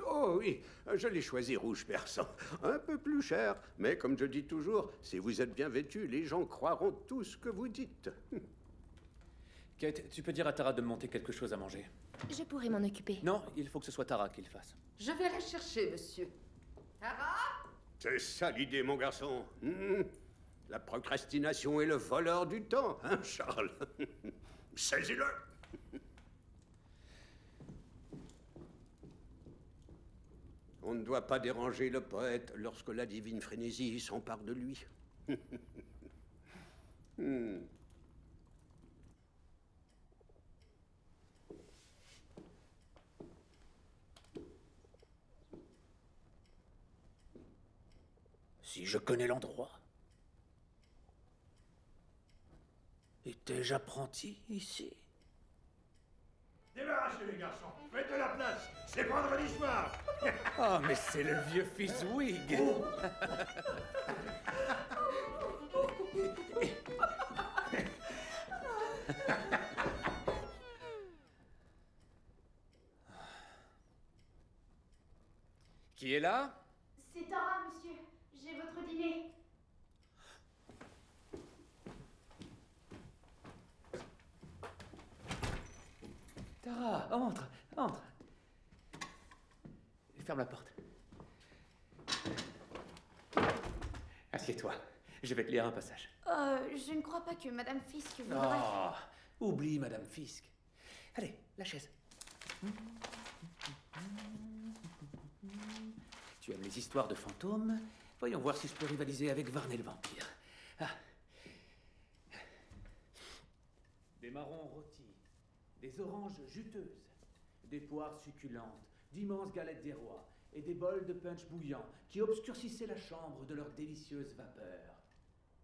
Oh oui, je l'ai choisi rouge persan. Un peu plus cher, mais comme je dis toujours, si vous êtes bien vêtu, les gens croiront tout ce que vous dites. Kate, tu peux dire à Tara de me monter quelque chose à manger? Je pourrais m'en occuper. Non, il faut que ce soit Tara qui le fasse. Je vais la chercher, monsieur. Tara? C'est ça l'idée, mon garçon. La procrastination est le voleur du temps, hein, Charles? Saisis-le! On ne doit pas déranger le poète lorsque la divine frénésie s'empare de lui. Si je connais l'endroit. Étais-je apprenti ici? Débarrassez les garçons, faites de la place, c'est vendredi soir. Oh, mais c'est le vieux Fizwig. Qui est là? C'est Tara, monsieur. J'ai votre dîner. Tara, entre, entre. Ferme la porte. Assieds-toi, je vais te lire un passage. Je ne crois pas que Madame Fisk voudrait... Oh, oublie Madame Fisk. Allez, la chaise. Tu aimes les histoires de fantômes? Voyons voir si je peux rivaliser avec Varney le vampire. Ah. Des marrons rôtis, des oranges juteuses, des poires succulentes, d'immenses galettes des rois et des bols de punch bouillant qui obscurcissaient la chambre de leur délicieuse vapeur.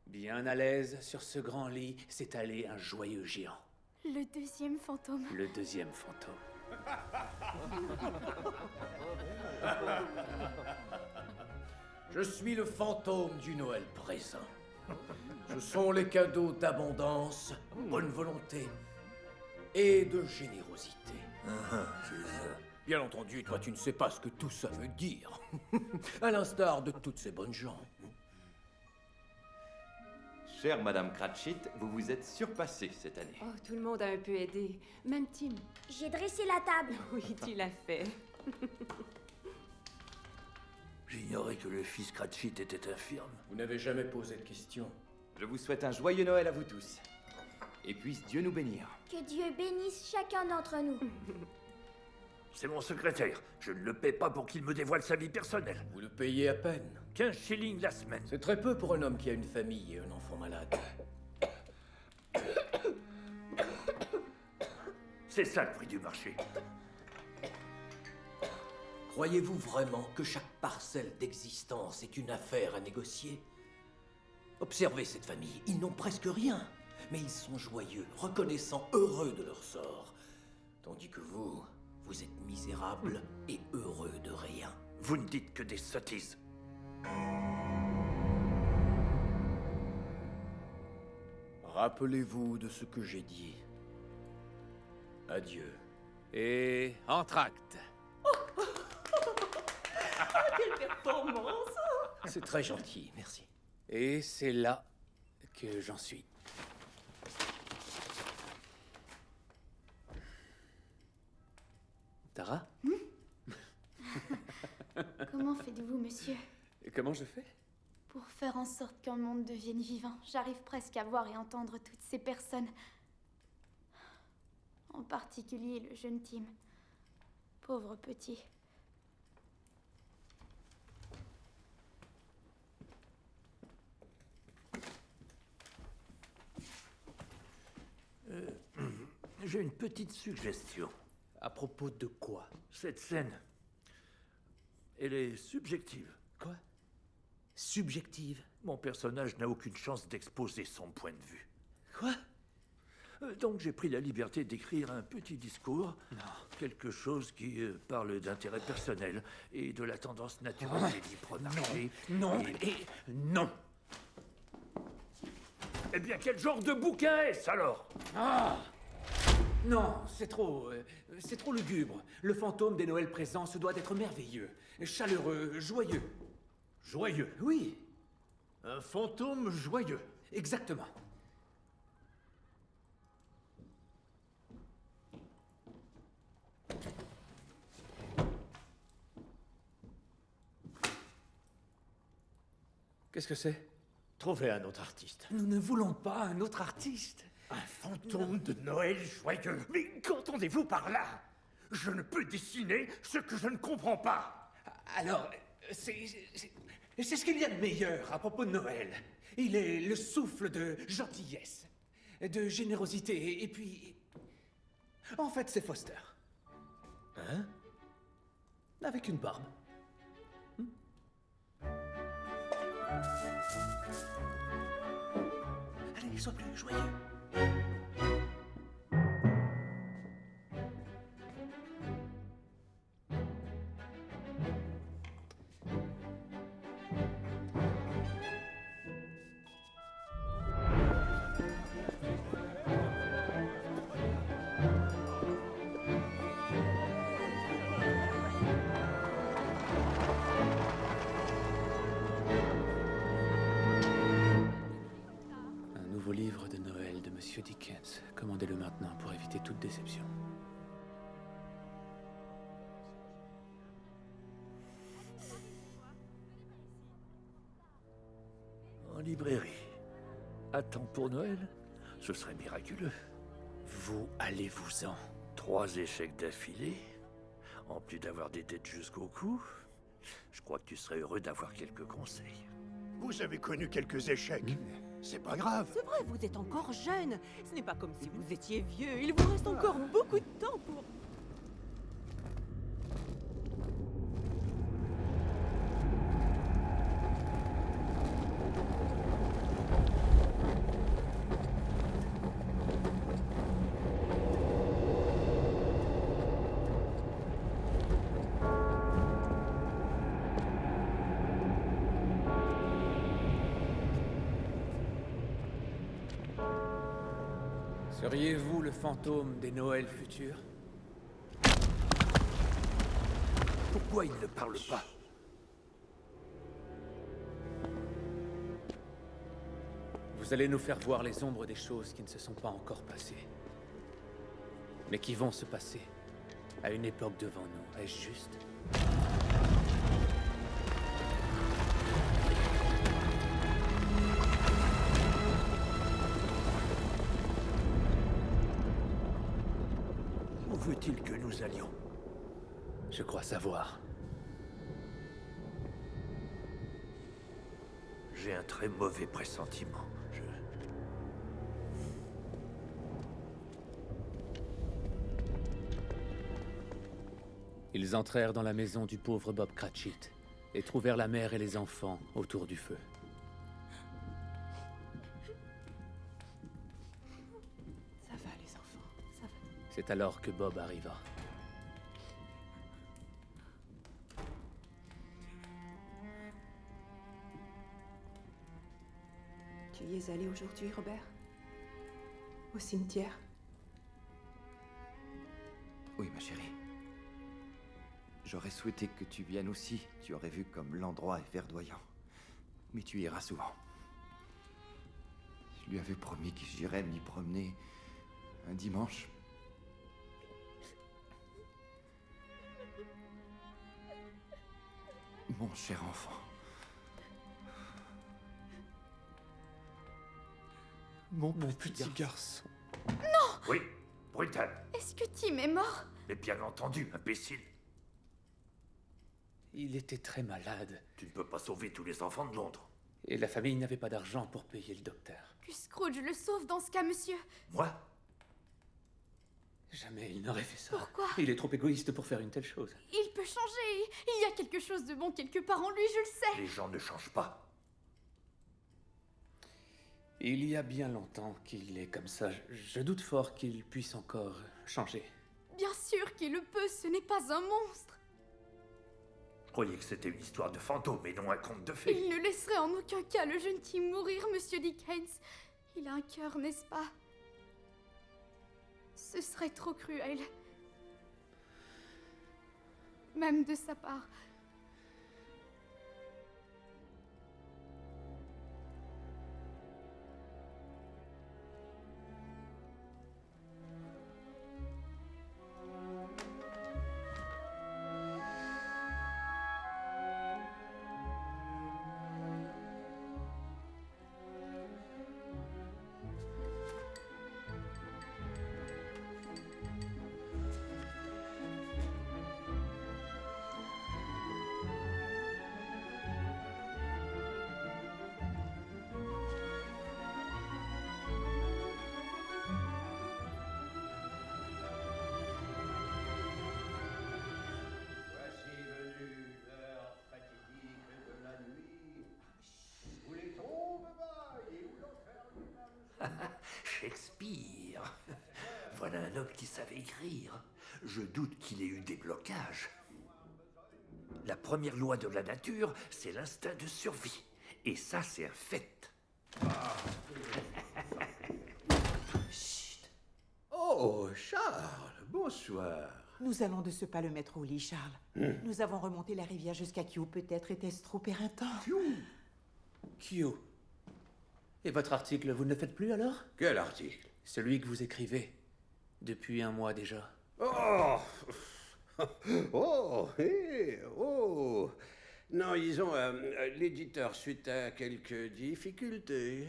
Bien à l'aise sur ce grand lit s'étalait un joyeux géant. Le deuxième fantôme. Le deuxième fantôme. Je suis le fantôme du Noël présent. Ce sont les cadeaux d'abondance, bonne volonté et de générosité. Bien entendu, toi, tu ne sais pas ce que tout ça veut dire. À l'instar de toutes ces bonnes gens. Chère Madame Cratchit, vous vous êtes surpassée cette année. Oh, tout le monde a un peu aidé. Même Tim. J'ai dressé la table. Oui, tu l'as fait. J'ignorais que le fils Cratchit était infirme. Vous n'avez jamais posé de questions. Je vous souhaite un joyeux Noël à vous tous. Et puisse Dieu nous bénir. Que Dieu bénisse chacun d'entre nous. C'est mon secrétaire. Je ne le paie pas pour qu'il me dévoile sa vie personnelle. Vous le payez à peine. 15 shillings la semaine. C'est très peu pour un homme qui a une famille et un enfant malade. C'est ça le prix du marché. Croyez-vous vraiment que chaque parcelle d'existence est une affaire à négocier? Observez cette famille, ils n'ont presque rien, mais ils sont joyeux, reconnaissants, heureux de leur sort. Tandis que vous, vous êtes misérables et heureux de rien. Vous ne dites que des sottises. Rappelez-vous de ce que j'ai dit. Adieu. Et entr'acte. Quelle performance! C'est très gentil, merci. Et c'est là que j'en suis. Tara? Comment faites-vous, monsieur? Comment je fais? Pour faire en sorte qu'un monde devienne vivant, j'arrive presque à voir et entendre toutes ces personnes. En particulier le jeune Tim. Pauvre petit. j'ai une petite suggestion. À propos de quoi? Cette scène, elle est subjective. Quoi? Subjective? Mon personnage n'a aucune chance d'exposer son point de vue. Quoi? Donc j'ai pris la liberté d'écrire un petit discours. Non. Quelque chose qui parle d'intérêt personnel et de la tendance naturelle des libres marchés. Non. Et non. Eh bien, quel genre de bouquin est-ce alors? Ah! Non, c'est trop lugubre. Le fantôme des Noëls présents se doit d'être merveilleux, chaleureux, joyeux. Joyeux? Oui. Un fantôme joyeux? Exactement. Qu'est-ce que c'est? Trouvez un autre artiste. Nous ne voulons pas un autre artiste. Un fantôme de Noël joyeux. Mais qu'entendez-vous par là? Je ne peux dessiner ce que je ne comprends pas. Alors, c'est ce qu'il y a de meilleur à propos de Noël. Il est le souffle de gentillesse, de générosité, et puis... En fait, c'est Foster. Hein? Avec une barbe. Allez, sois plus joyeux. Livre de Noël de Monsieur Dickens. Commandez-le maintenant pour éviter toute déception. En librairie. À temps pour Noël? Ce serait miraculeux. Vous allez-vous-en. 3 échecs d'affilée, en plus d'avoir des dettes jusqu'au cou. Je crois que tu serais heureux d'avoir quelques conseils. Vous avez connu quelques échecs. C'est pas grave. C'est vrai, vous êtes encore jeune. Ce n'est pas comme si vous étiez vieux. Il vous reste encore beaucoup de temps pour... Seriez-vous le fantôme des Noëls futurs? Pourquoi il ne parle pas? Vous allez nous faire voir les ombres des choses qui ne se sont pas encore passées. Mais qui vont se passer à une époque devant nous. Est-ce juste? Où veut-il que nous allions? Je crois savoir. J'ai un très mauvais pressentiment. Ils entrèrent dans la maison du pauvre Bob Cratchit et trouvèrent la mère et les enfants autour du feu. Ça va, les enfants, ça va. C'est alors que Bob arriva. Tu y es allé aujourd'hui, Robert? Au cimetière? Oui, ma chérie. J'aurais souhaité que tu viennes aussi. Tu aurais vu comme l'endroit est verdoyant. Mais tu iras souvent. Je lui avais promis que j'irais m'y promener un dimanche. Mon cher enfant. Mon petit garçon. Non! Oui, brutal. Est-ce que Tim est mort? Mais bien entendu, imbécile. Il était très malade. Tu ne peux pas sauver tous les enfants de Londres. Et la famille n'avait pas d'argent pour payer le docteur. Que Scrooge le sauve dans ce cas, monsieur. Moi? Jamais il n'aurait fait ça. Pourquoi? Il est trop égoïste pour faire une telle chose. Il peut changer. Il y a quelque chose de bon quelque part en lui, je le sais. Les gens ne changent pas. Il y a bien longtemps qu'il est comme ça. Je doute fort qu'il puisse encore changer. Bien sûr qu'il le peut, ce n'est pas un monstre. Je croyais que c'était une histoire de fantôme et non un conte de fées. Il ne laisserait en aucun cas le jeune Tim mourir, monsieur Dickens. Il a un cœur, n'est-ce pas? Ce serait trop cruel. Même de sa part. Shakespeare. Voilà un homme qui savait écrire. Je doute qu'il ait eu des blocages. La première loi de la nature, c'est l'instinct de survie. Et ça, c'est un fait. Chut. Oh, Charles, bonsoir. Nous allons de ce pas le mettre au lit, Charles. Nous avons remonté la rivière jusqu'à Kew. Peut-être était-ce trop éreintant. Kew. Et votre article, vous ne le faites plus alors? Quel article? Celui que vous écrivez. Depuis un mois déjà. Oh. Oh, oh. Non, disons, l'éditeur, suite à quelques difficultés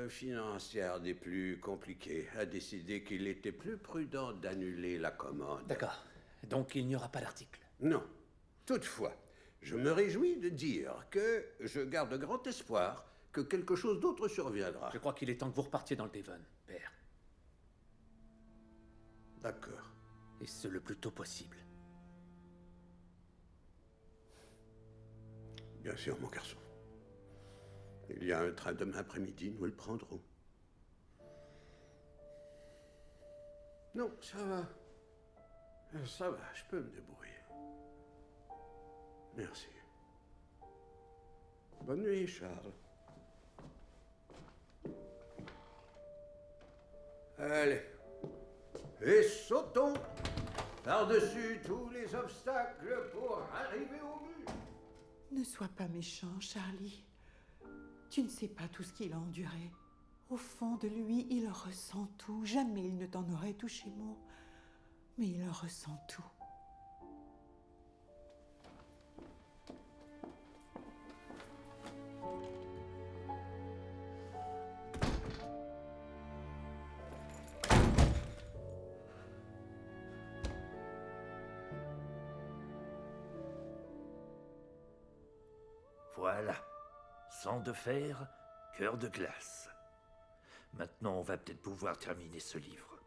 financières des plus compliquées, a décidé qu'il était plus prudent d'annuler la commande. D'accord. Donc il n'y aura pas d'article. Non. Toutefois, je me réjouis de dire que je garde grand espoir que quelque chose d'autre surviendra. Je crois qu'il est temps que vous repartiez dans le Devon, père. D'accord. Et ce le plus tôt possible. Bien sûr, mon garçon. Il y a un train demain après-midi, nous le prendrons. Non, ça va. Ça va, je peux me débrouiller. Merci. Bonne nuit, Charles. Allez. Et sautons par-dessus tous les obstacles pour arriver au but. Ne sois pas méchant, Charlie. Tu ne sais pas tout ce qu'il a enduré. Au fond de lui, il ressent tout. Jamais il ne t'en aurait touché mot. Mais il ressent tout. Voilà. Sang de fer, cœur de glace. Maintenant, on va peut-être pouvoir terminer ce livre.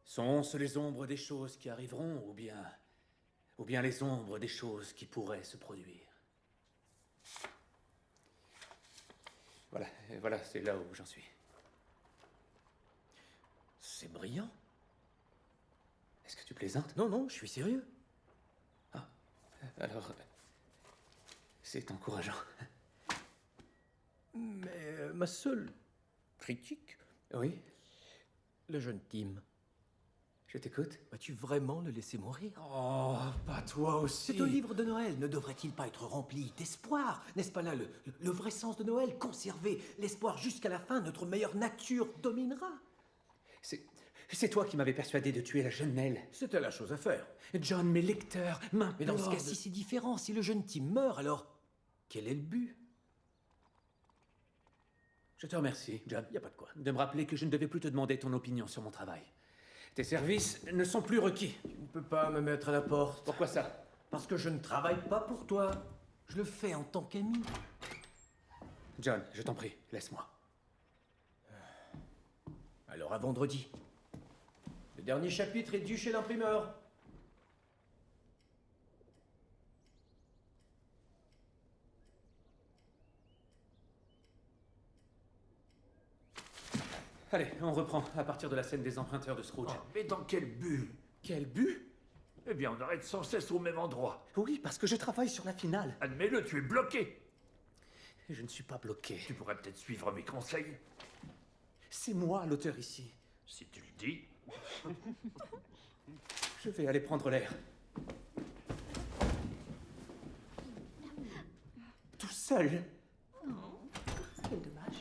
Sont-ce les ombres des choses qui arriveront, ou bien les ombres des choses qui pourraient se produire? Voilà, c'est là où j'en suis. C'est brillant. Est-ce que tu plaisantes? Non, je suis sérieux. Ah, alors, c'est encourageant. Mais ma seule critique... Oui? Le jeune Tim. Je t'écoute. Vas-tu vraiment le laisser mourir? Oh, pas toi aussi. C'est un livre de Noël. Ne devrait-il pas être rempli d'espoir? N'est-ce pas là le vrai sens de Noël? Conserver l'espoir jusqu'à la fin, notre meilleure nature dominera. C'est toi qui m'avais persuadé de tuer la jeune Nell. C'était la chose à faire. John, mes lecteurs m'implorent. Mais dans ce cas-ci, c'est différent. Si le jeune Tim meurt, alors quel est le but? Je te remercie, John. Y a pas de quoi. De me rappeler que je ne devais plus te demander ton opinion sur mon travail. Tes services ne sont plus requis. Tu ne peux pas me mettre à la porte. Pourquoi ça? Parce que je ne travaille pas pour toi. Je le fais en tant qu'ami. John, je t'en prie, laisse-moi. Alors à vendredi. Le dernier chapitre est dû chez l'imprimeur. Allez, on reprend à partir de la scène des emprunteurs de Scrooge. Mais dans quel but? Quel but? Eh bien, on arrête sans cesse au même endroit. Oui, parce que je travaille sur la finale. Admets-le, tu es bloqué. Je ne suis pas bloqué. Tu pourrais peut-être suivre mes conseils. C'est moi l'auteur ici. Si tu le dis. Je vais aller prendre l'air. Tout seul. Quel dommage.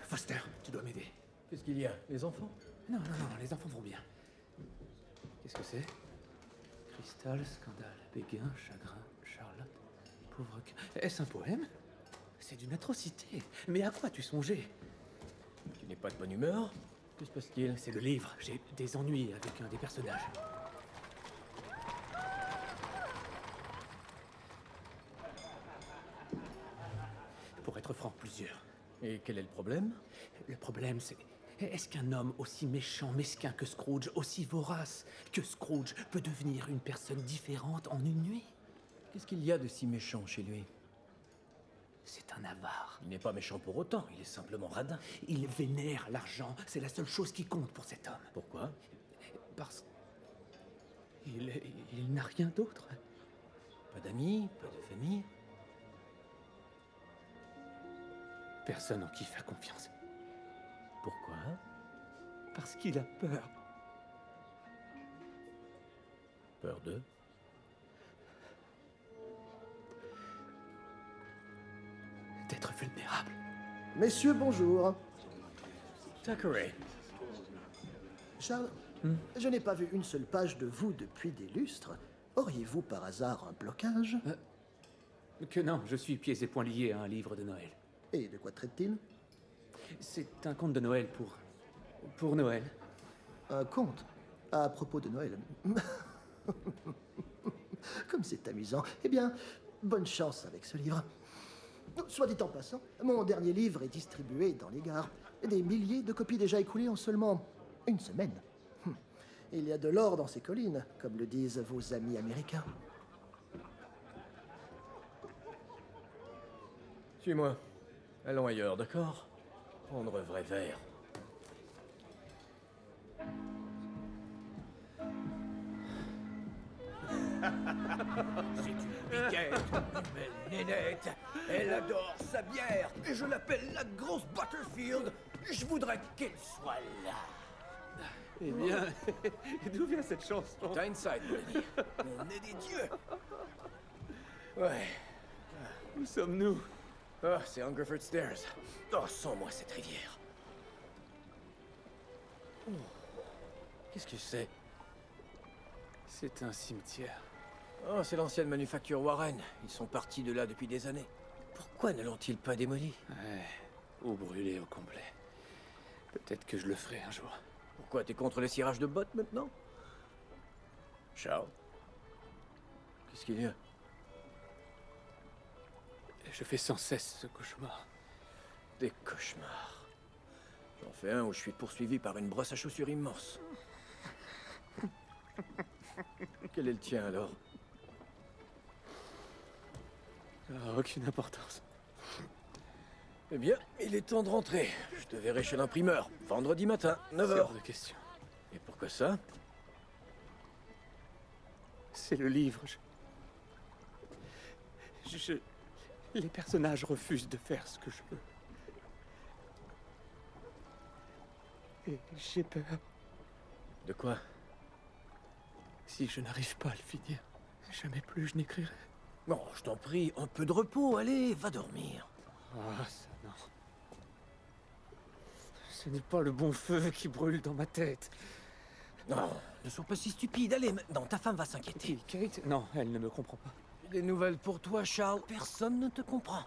Foster, tu dois m'aider. Qu'est-ce qu'il y a? Les enfants? Non, les enfants vont bien. Qu'est-ce que c'est? Cristal, scandale, béguin, chagrin, Charlotte, pauvre cœur. Est-ce un poème? C'est d'une atrocité. Mais à quoi tu songeais? Tu n'es pas de bonne humeur? Que se passe-t-il? C'est le livre. J'ai des ennuis avec un des personnages. Pour être franc, plusieurs. Et quel est le problème? Le problème, c'est... Est-ce qu'un homme aussi méchant, mesquin que Scrooge, aussi vorace que Scrooge, peut devenir une personne différente en une nuit? Qu'est-ce qu'il y a de si méchant chez lui? C'est un avare. Il n'est pas méchant pour autant, il est simplement radin. Il vénère l'argent, c'est la seule chose qui compte pour cet homme. Pourquoi? Parce... Il n'a rien d'autre. Pas d'amis, pas de famille? Personne en qui faire confiance. Pourquoi? Parce qu'il a peur. Peur de? D'être vulnérable. Messieurs, bonjour. Thackeray. Charles, je n'ai pas vu une seule page de vous depuis des lustres. Auriez-vous par hasard un blocage? Que non, je suis pieds et poings liés à un livre de Noël. Et de quoi traite-t-il? C'est un conte de Noël pour Noël. Un conte? À propos de Noël. Comme c'est amusant. Eh bien, bonne chance avec ce livre. Soit dit en passant, mon dernier livre est distribué dans les gares. Des milliers de copies déjà écoulées en seulement une semaine. Il y a de l'or dans ces collines, comme le disent vos amis américains. Suis-moi. Allons ailleurs, d'accord? Prendre vrai verre. C'est une piquette, une belle nénette. Elle adore sa bière et je l'appelle la grosse Butterfield. Je voudrais qu'elle soit là. Eh bien, d'où vient cette chanson? Tyneside, Bonnie. On est des dieux. Ouais. Où sommes-nous? Oh, c'est Hungerford Stairs. Oh, sens-moi cette rivière. Oh. Qu'est-ce que c'est? C'est un cimetière. Oh, c'est l'ancienne manufacture Warren. Ils sont partis de là depuis des années. Pourquoi ne l'ont-ils pas démoli? Ouais, ou brûlé au complet. Peut-être que je le ferai un jour. Pourquoi, t'es contre les cirage de bottes maintenant? Charles? Qu'est-ce qu'il y a? Je fais sans cesse ce cauchemar. Des cauchemars. J'en fais un où je suis poursuivi par une brosse à chaussures immense. Quel est le tien alors? Ça n'a aucune importance. Eh bien, il est temps de rentrer. Je te verrai chez l'imprimeur, vendredi matin, 9h. C'est hors de question. Et pourquoi ça? C'est le livre. Les personnages refusent de faire ce que je veux. Et j'ai peur. De quoi? Si je n'arrive pas à le finir, jamais plus je n'écrirai. Non, je t'en prie, un peu de repos, allez, va dormir. Ah, ça non. Ce n'est pas le bon feu qui brûle dans ma tête. Non, ne sois pas si stupide, allez, maintenant, ta femme va s'inquiéter. Kate? Non, elle ne me comprend pas. Des nouvelles pour toi, Charles. Personne ne te comprend.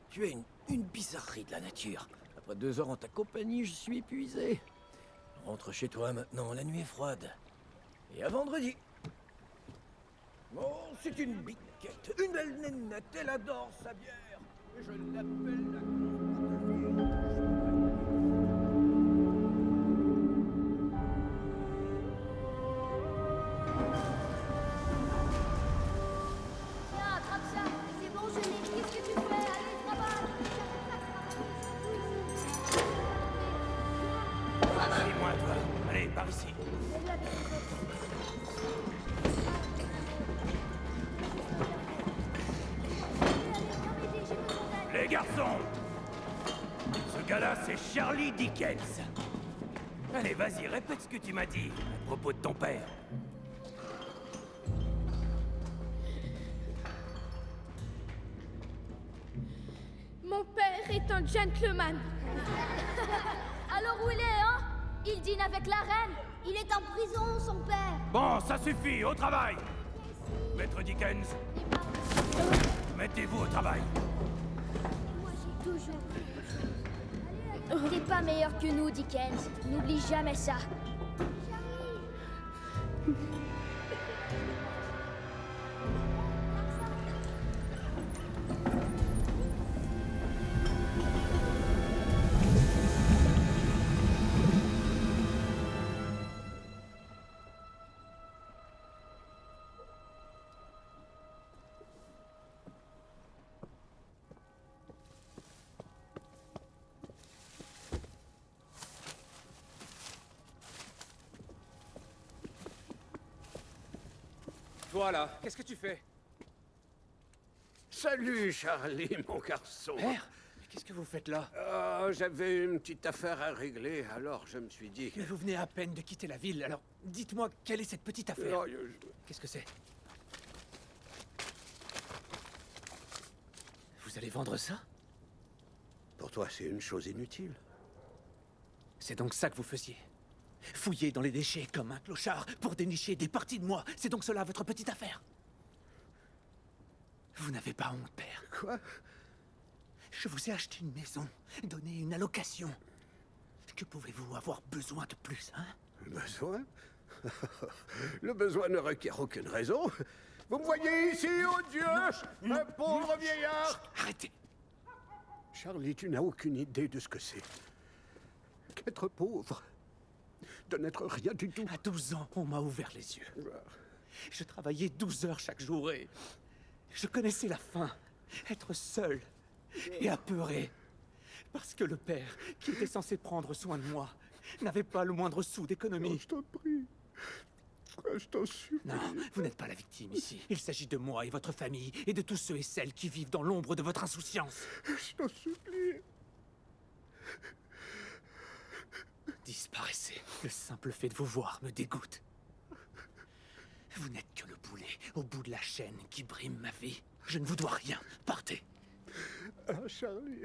Tu es une bizarrerie de la nature. Après 2 heures en ta compagnie, je suis épuisé. Rentre chez toi maintenant, la nuit est froide. Et à vendredi. Oh, c'est une biquette, une belle nénette, elle adore sa bière. Et je l'appelle la Tiens, attrape ça. C'est bon, je l'ai. Qu'est-ce que tu fais? Allez, travaille. Suis-moi, toi. Allez, par ici. Les garçons! Ce gars-là, c'est Charlie Dickens. Allez, vas-y, répète ce que tu m'as dit à propos de ton père. Mon père est un gentleman. Alors où il est, hein? Il dîne avec la reine. Il est en prison, son père. Bon, ça suffit, au travail! Maître Dickens, mettez-vous au travail. Moi, j'ai toujours... T'es pas meilleur que nous, Dickens. N'oublie jamais ça. Toi, là, qu'est-ce que tu fais? Salut, Charlie, mon garçon. Père, mais qu'est-ce que vous faites là? J'avais une petite affaire à régler, alors je me suis dit... Mais vous venez à peine de quitter la ville, alors dites-moi, quelle est cette petite affaire? Non, Qu'est-ce que c'est? Vous allez vendre ça? Pour toi, c'est une chose inutile. C'est donc ça que vous faisiez? Fouiller dans les déchets comme un clochard pour dénicher des parties de moi. C'est donc cela votre petite affaire? Vous n'avez pas honte, père? Quoi? Je vous ai acheté une maison, donné une allocation. Que pouvez-vous avoir besoin de plus, hein? Besoin? Le besoin ne requiert aucune raison. Vous me voyez ici, oh Dieu, un pauvre vieillard. Arrêtez. Charlie, tu n'as aucune idée de ce que c'est qu'être pauvre. De n'être rien du tout. À 12 ans, on m'a ouvert les yeux. Je travaillais 12 heures chaque jour et je connaissais la faim. Être seul et apeuré. Parce que le père, qui était censé prendre soin de moi, n'avait pas le moindre sou d'économie. Je t'en prie. Je t'en supplie. Non, vous n'êtes pas la victime ici. Il s'agit de moi et votre famille et de tous ceux et celles qui vivent dans l'ombre de votre insouciance. Je t'en supplie. Disparaissez. Le simple fait de vous voir me dégoûte. Vous n'êtes que le boulet au bout de la chaîne qui brime ma vie. Je ne vous dois rien. Partez. Ah, Charlie.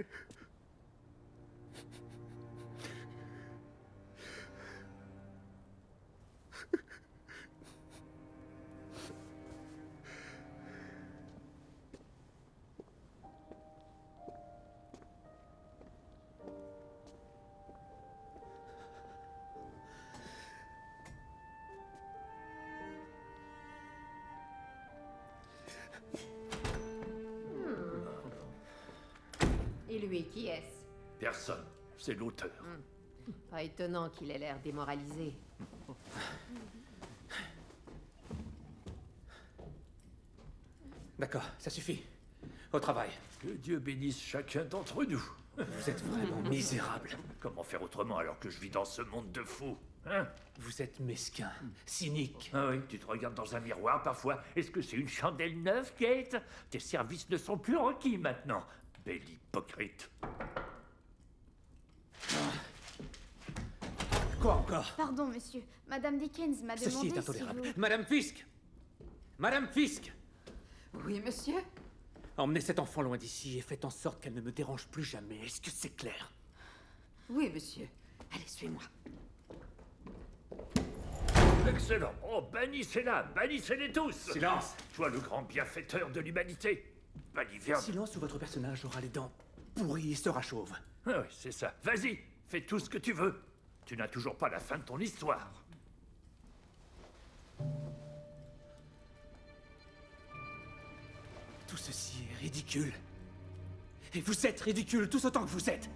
Et lui, qui est-ce? Personne. C'est l'auteur. Pas étonnant qu'il ait l'air démoralisé. D'accord, ça suffit. Au travail. Que Dieu bénisse chacun d'entre nous. Vous êtes vraiment misérable. Comment faire autrement alors que je vis dans ce monde de fous, hein? Vous êtes mesquin, cynique. Ah oui, tu te regardes dans un miroir parfois. Est-ce que c'est une chandelle neuve, Kate? Tes services ne sont plus requis maintenant. Belle hypocrite. Quoi encore? Pardon, monsieur. Madame Dickens m'a demandé Ceci est si intolérable. vous... Madame Fisk! Madame Fisk! Oui, monsieur? Emmenez cet enfant loin d'ici et faites en sorte qu'elle ne me dérange plus jamais. Est-ce que c'est clair? Oui, monsieur. Allez, suivez-moi. Excellent. Oh, bannissez-la, bannissez-les tous. Silence. Toi, le grand bienfaiteur de l'humanité. Banniverne. Silence ou votre personnage aura les dents pourries et sera chauve. Ah oui, c'est ça. Vas-y, fais tout ce que tu veux. Tu n'as toujours pas la fin de ton histoire. Tout ceci est ridicule. Et vous êtes ridicule tous autant que vous êtes.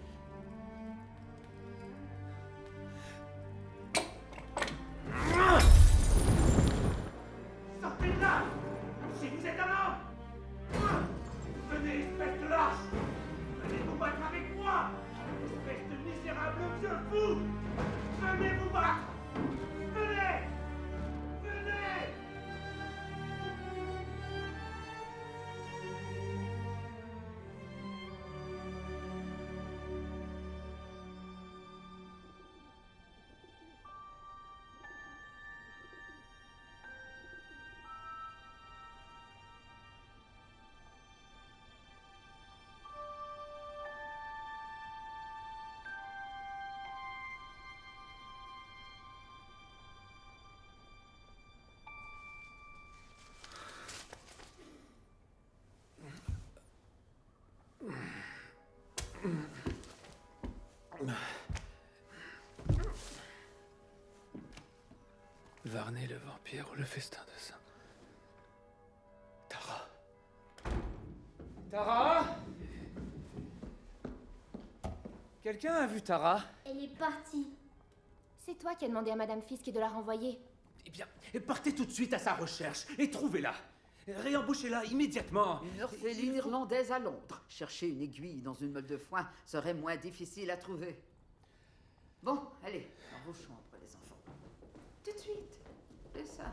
Sortez de là! Si vous êtes un homme! Venez, espèce de lâche! Venez vous battre avec moi! Espèce de misérable vieux fou! Venez vous battre! Venez! Venez! Varney le vampire ou le festin de sang. Tara. Tara? Quelqu'un a vu Tara? Elle est partie. C'est toi qui as demandé à Madame Fisk de la renvoyer. Eh bien, partez tout de suite à sa recherche et trouvez-la. Réembauchez-la immédiatement. Une orpheline irlandaise à Londres. Chercher une aiguille dans une meule de foin serait moins difficile à trouver. Bon, allez, dans vos chambres, les enfants. Tout de suite. C'est ça.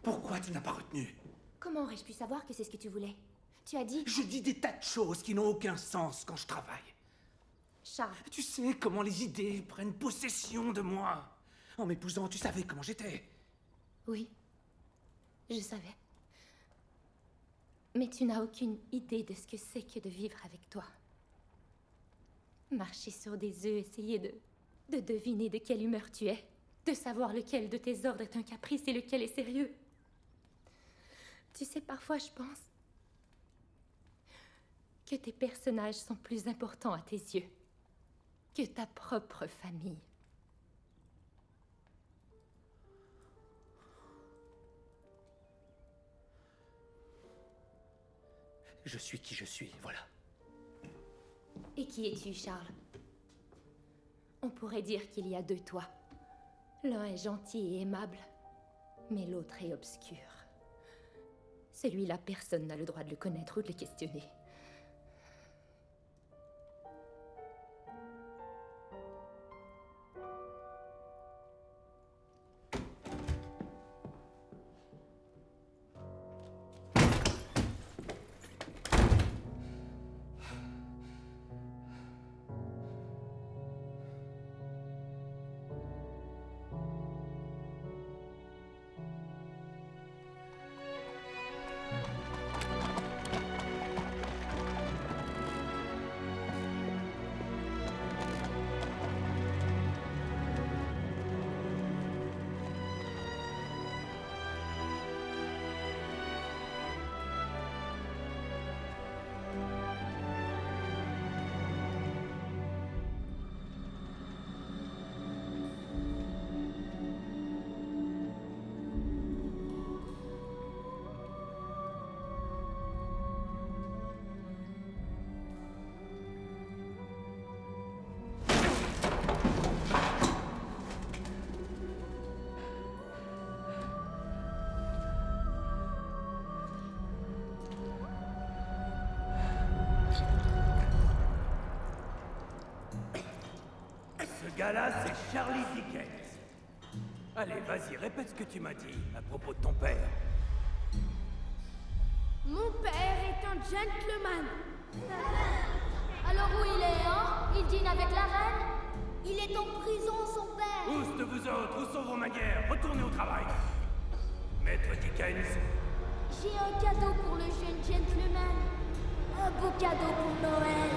Pourquoi tu n'as pas retenu? Comment aurais-je pu savoir que c'est ce que tu voulais? Tu as dit... Je dis des tas de choses qui n'ont aucun sens quand je travaille. Charles. Tu sais comment les idées prennent possession de moi. En m'épousant, tu savais comment j'étais. Oui, je savais. Mais tu n'as aucune idée de ce que c'est que de vivre avec toi. Marcher sur des œufs, essayer de deviner de quelle humeur tu es, de savoir lequel de tes ordres est un caprice et lequel est sérieux. Tu sais, parfois je pense que tes personnages sont plus importants à tes yeux que ta propre famille. Je suis qui je suis, voilà. Et qui es-tu, Charles? On pourrait dire qu'il y a deux toi. L'un est gentil et aimable, mais l'autre est obscur. Celui-là, personne n'a le droit de le connaître ou de le questionner. Ce gars-là, c'est Charlie Dickens. Allez, vas-y, répète ce que tu m'as dit à propos de ton père. Mon père est un gentleman. Alors où il est, hein? Il dîne avec la reine? Il est en prison, son père. Tous de vous autres, où sont vos manières? Retournez au travail. Maître Dickens. J'ai un cadeau pour le jeune gentleman. Un beau cadeau pour Noël.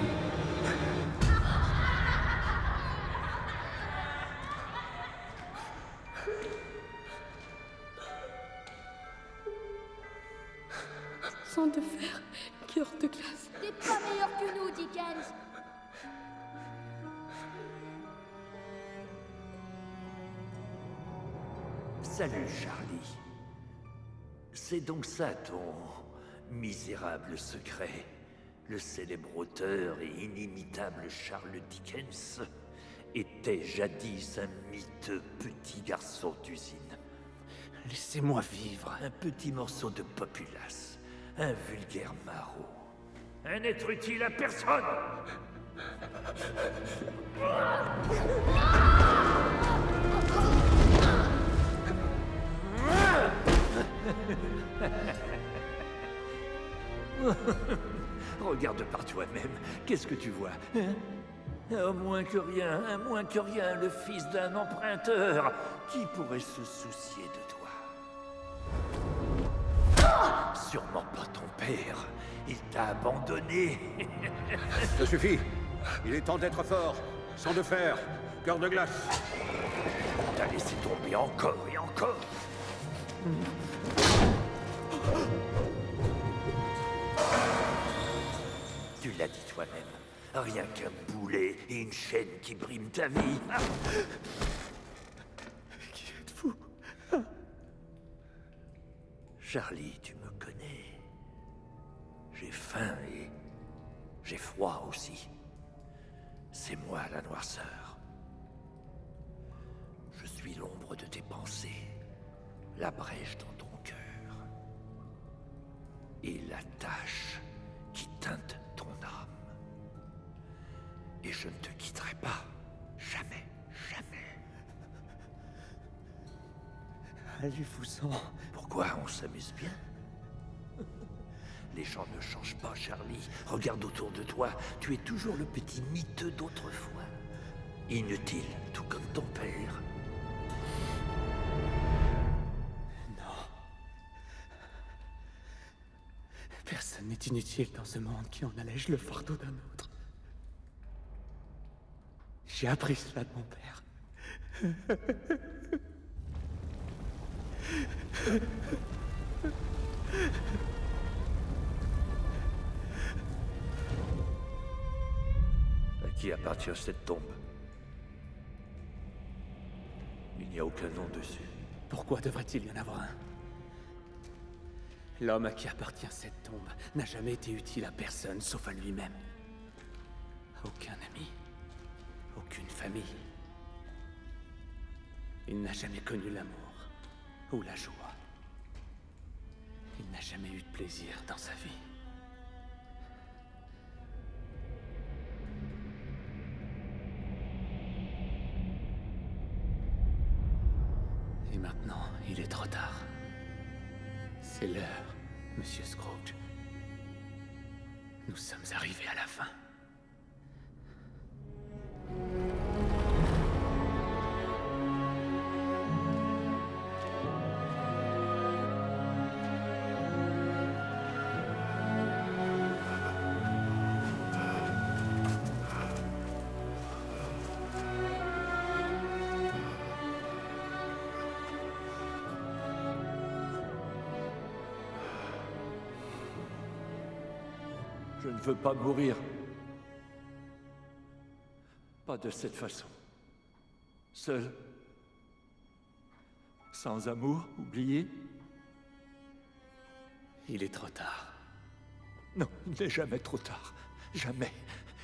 Sang de fer, cœur de glace. T'es pas meilleur que nous, Dickens. Salut, Charlie. C'est donc ça ton misérable secret. Le célèbre auteur et inimitable Charles Dickens était jadis un miteux petit garçon d'usine. Laissez-moi vivre. Un petit morceau de populace, un vulgaire maraud. Un être utile à personne. Regarde par toi-même, qu'est-ce que tu vois, hein? À moins que rien, le fils d'un emprunteur. Qui pourrait se soucier de toi? Sûrement pas ton père. Il t'a abandonné. Ça suffit. Il est temps d'être fort. Sang de fer, cœur de glace. On t'a laissé tomber encore et encore. Tu l'as dit toi-même. Rien qu'un boulet et une chaîne qui briment ta vie. Qui êtes-vous? Charlie, tu me connais. J'ai faim et j'ai froid aussi. C'est moi la noirceur. Je suis l'ombre de tes pensées, la brèche dans ton cœur et la tache qui teinte ton âme. Et je ne te quitterai pas. Jamais, jamais. Allez-vous-en. Pourquoi on s'amuse bien? Les gens ne changent pas, Charlie. Regarde autour de toi. Tu es toujours le petit miteux d'autrefois. Inutile, tout comme ton père. Non. Personne n'est inutile dans ce monde qui en allège le fardeau d'un autre. J'ai appris cela de mon père. À qui appartient cette tombe? Il n'y a aucun nom dessus. Pourquoi devrait-il y en avoir un? L'homme à qui appartient cette tombe n'a jamais été utile à personne, sauf à lui-même. Aucun ami. Aucune famille. Il n'a jamais connu l'amour ou la joie. Il n'a jamais eu de plaisir dans sa vie. Et maintenant, il est trop tard. C'est l'heure, Monsieur Scrooge. Nous sommes arrivés à la fin. Je ne veux pas mourir. Pas de cette façon. Seul. Sans amour, oublié. Il est trop tard. Non, il n'est jamais trop tard. Jamais.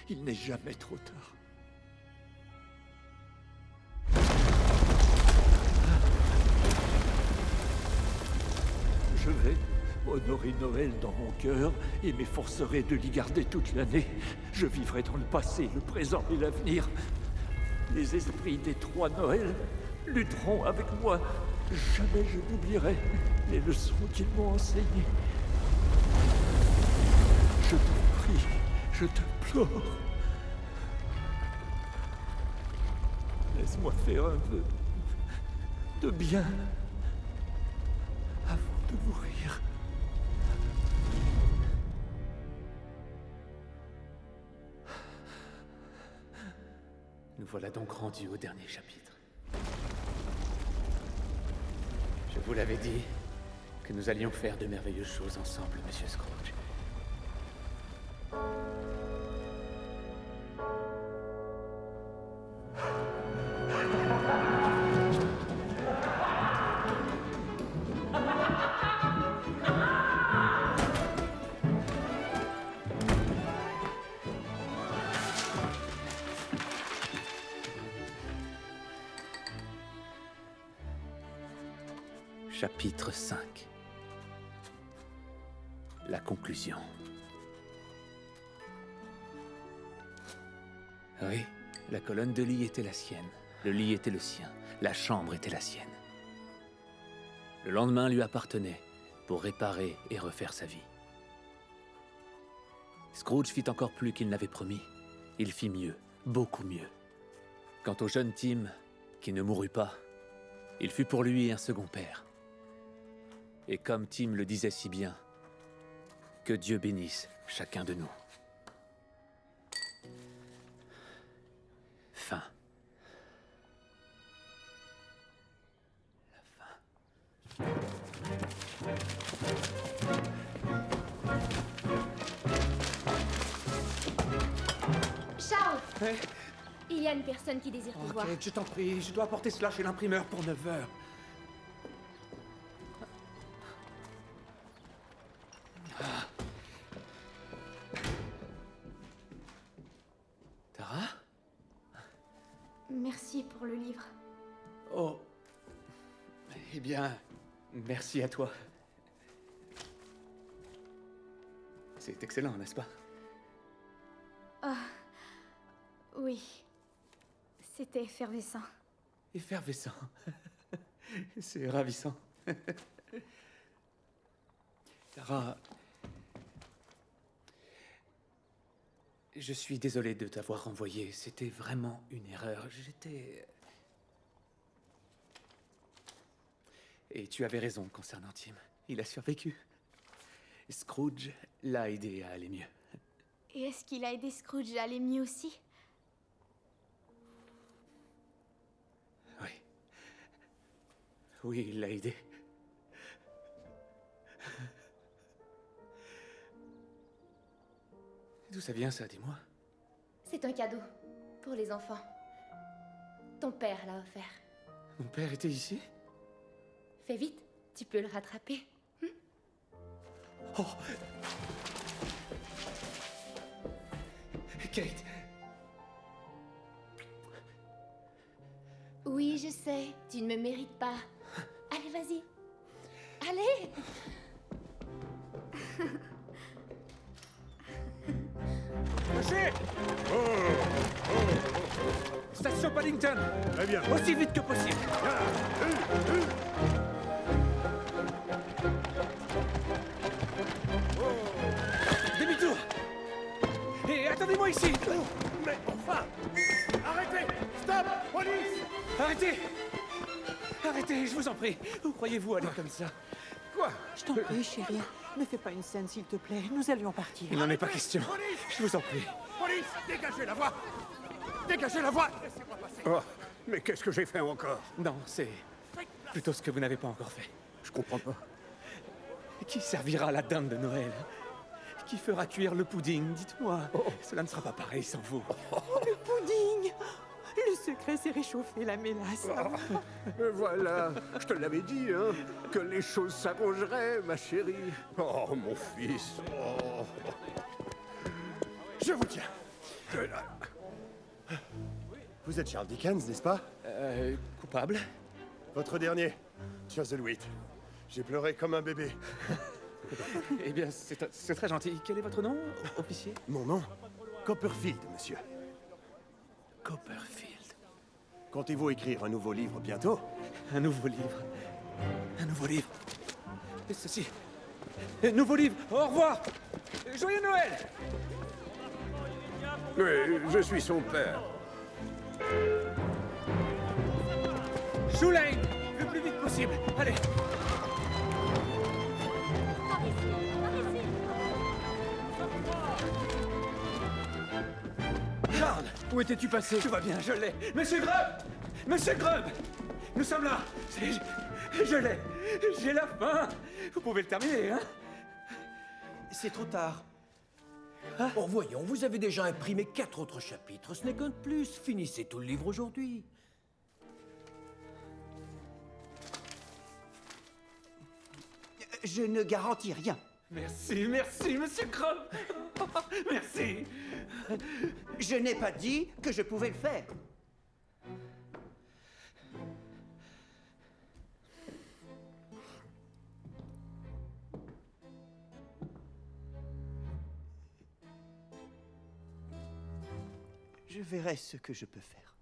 Il n'est jamais trop tard. Je vais honorer Noël dans mon cœur et m'efforcerai de l'y garder toute l'année. Je vivrai dans le passé, le présent et l'avenir. Les esprits des 3 Noëls lutteront avec moi. Jamais je n'oublierai les leçons qu'ils m'ont enseignées. Je t'en prie, je t'implore. Laisse-moi faire un vœu de bien avant de mourir. Nous voilà donc rendus au dernier chapitre. Je vous l'avais dit que nous allions faire de merveilleuses choses ensemble, Monsieur Scrooge. Chapitre 5. La conclusion. Oui, la colonne de lit était la sienne, le lit était le sien, la chambre était la sienne. Le lendemain lui appartenait pour réparer et refaire sa vie. Scrooge fit encore plus qu'il n'avait promis. Il fit mieux, beaucoup mieux. Quant au jeune Tim, qui ne mourut pas, il fut pour lui un second père. Et comme Tim le disait si bien, que Dieu bénisse chacun de nous. Fin. Charles! Il y a une personne qui désire te voir. Kate, je t'en prie, je dois apporter cela chez l'imprimeur pour 9 heures. Tara? Merci pour le livre. Oh. Eh bien, merci à toi. C'est excellent, n'est-ce pas? Ah, oui. C'était effervescent. Effervescent. C'est ravissant. Tara, je suis désolé de t'avoir renvoyé. C'était vraiment une erreur. J'étais... Et tu avais raison concernant Tim. Il a survécu. Scrooge l'a aidé à aller mieux. Et est-ce qu'il a aidé Scrooge à aller mieux aussi? Oui. Oui, il l'a aidé. D'où ça vient, ça, dis-moi? C'est un cadeau pour les enfants. Ton père l'a offert. Mon père était ici? Fais vite, tu peux le rattraper. Oh! Kate! Oui, je sais, tu ne me mérites pas. Allez, vas-y. Allez! Lâchez! Station Paddington! Très bien. Aussi vite que possible! Demi-tour! Et attendez-moi ici! Mais enfin! Arrêtez! Stop! Police! Arrêtez! Arrêtez, je vous en prie! Où croyez-vous aller comme ça? Quoi? Je t'en prie, chérie. Ne fais pas une scène, s'il te plaît. Nous allions partir. Il n'en est pas question. Je vous en prie. Police! Dégagez la voie! Dégagez la voie! Laissez-moi passer! Oh, mais qu'est-ce que j'ai fait encore? Non, c'est plutôt ce que vous n'avez pas encore fait. Je comprends pas. Qui servira la dinde de Noël? Qui fera cuire le pudding? Dites-moi. Cela ne sera pas pareil sans vous. Le pudding! Le secret, c'est réchauffer la mélasse. Voilà, je te l'avais dit, hein, que les choses s'arrangeraient, ma chérie. Oh, mon fils. Oh. Je vous tiens. Vous êtes Charles Dickens, n'est-ce pas? Coupable? Votre dernier, Chuzzlewit. J'ai pleuré comme un bébé. Eh bien, c'est très gentil. Quel est votre nom, officier? Mon nom? Copperfield, monsieur. Copperfield. Comptez-vous écrire un nouveau livre bientôt? Un nouveau livre. Un nouveau livre. Et ceci. Un nouveau livre. Au revoir. Joyeux Noël. Oui, je suis son père. Shoelane, le plus vite possible. Allez. Charles, où étais-tu passé? Tout va bien, je l'ai. Monsieur Grubb! Monsieur Grubb! Nous sommes là. Je l'ai. J'ai la faim. Vous pouvez le terminer, hein? C'est trop tard. Oh, voyons, vous avez déjà imprimé 4 autres chapitres. Ce n'est qu'un de plus. Finissez tout le livre aujourd'hui. Je ne garantis rien. Merci, merci, monsieur Grubb. Merci. Je n'ai pas dit que je pouvais le faire. Je verrai ce que je peux faire.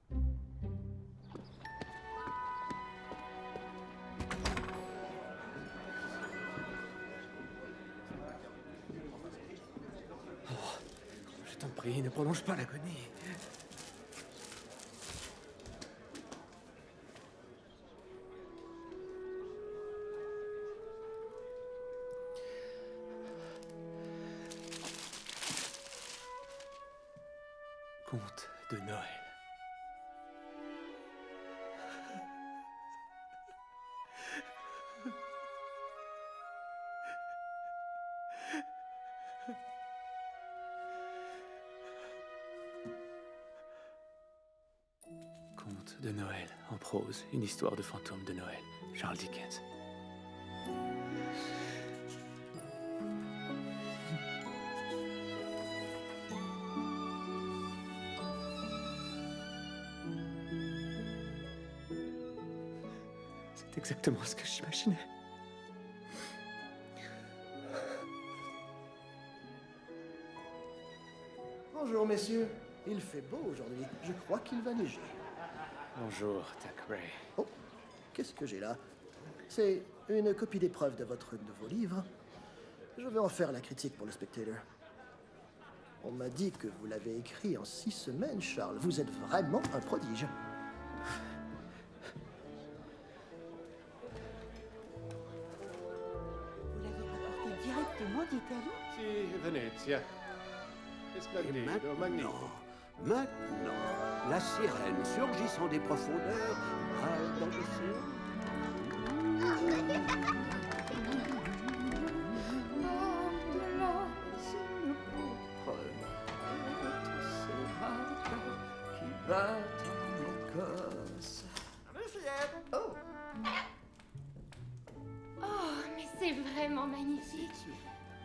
Je t'en prie, ne prolonge pas l'agonie. Conte de Noël. Conte de Noël en prose, une histoire de fantôme de Noël, Charles Dickens. C'est exactement ce que j'imaginais. Bonjour, messieurs. Il fait beau aujourd'hui. Je crois qu'il va neiger. Bonjour, Thackeray. Oh, qu'est-ce que j'ai là? C'est une copie d'épreuve de votre nouveau livre. Je vais en faire la critique pour le Spectator. On m'a dit que vous l'avez écrit en 6 semaines, Charles. Vous êtes vraiment un prodige. Vous l'avez rapporté directement d'Italie? Si, Venezia. Splendido, magnifique. Maintenant, la sirène surgissant des profondeurs râle dans l'océan. Qui battent en Écosse. Oh, mais c'est vraiment magnifique.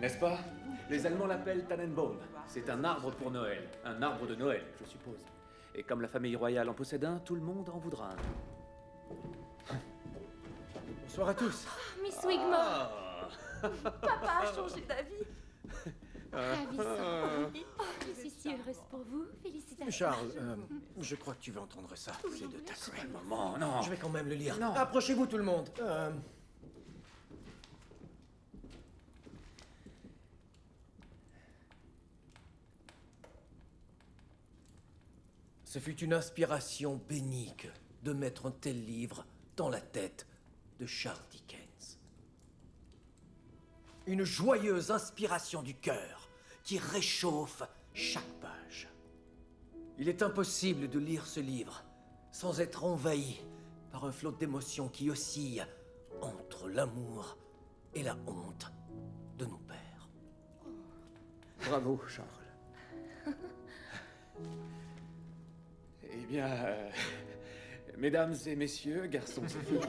N'est-ce pas? Les Allemands l'appellent Tannenbaum. C'est un arbre pour Noël. Un arbre de Noël, je suppose. Et comme la famille royale en possède un, tout le monde en voudra un. Bonsoir à tous. Miss Wigmore. Papa a changé d'avis. Ravissant. Oh, je suis si heureuse pour vous. Félicitations. Charles, je crois que tu veux entendre ça. C'est de Thackeray. Maman, non. Je vais quand même le lire. Non. Approchez-vous tout le monde. Ce fut une inspiration bénigne de mettre un tel livre dans la tête de Charles Dickens. Une joyeuse inspiration du cœur qui réchauffe chaque page. Il est impossible de lire ce livre sans être envahi par un flot d'émotions qui oscille entre l'amour et la honte de nos pères. Bravo, Charles. Eh bien, mesdames et messieurs, garçons et filles.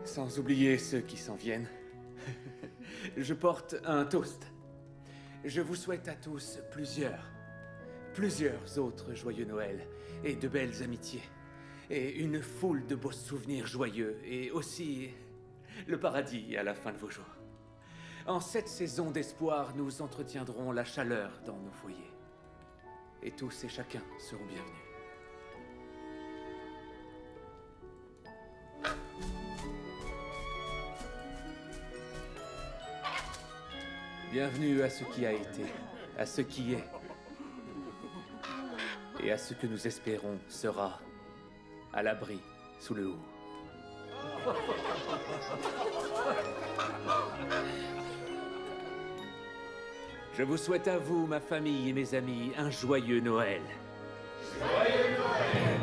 Sans oublier ceux qui s'en viennent, je porte un toast. Je vous souhaite à tous plusieurs autres joyeux Noëls et de belles amitiés. Et une foule de beaux souvenirs joyeux et aussi le paradis à la fin de vos jours. En cette saison d'espoir, nous entretiendrons la chaleur dans nos foyers. Et tous et chacun seront bienvenus. Bienvenue à ce qui a été, à ce qui est, et à ce que nous espérons sera à l'abri sous le haut. Je vous souhaite à vous, ma famille et mes amis, un joyeux Noël. Joyeux Noël!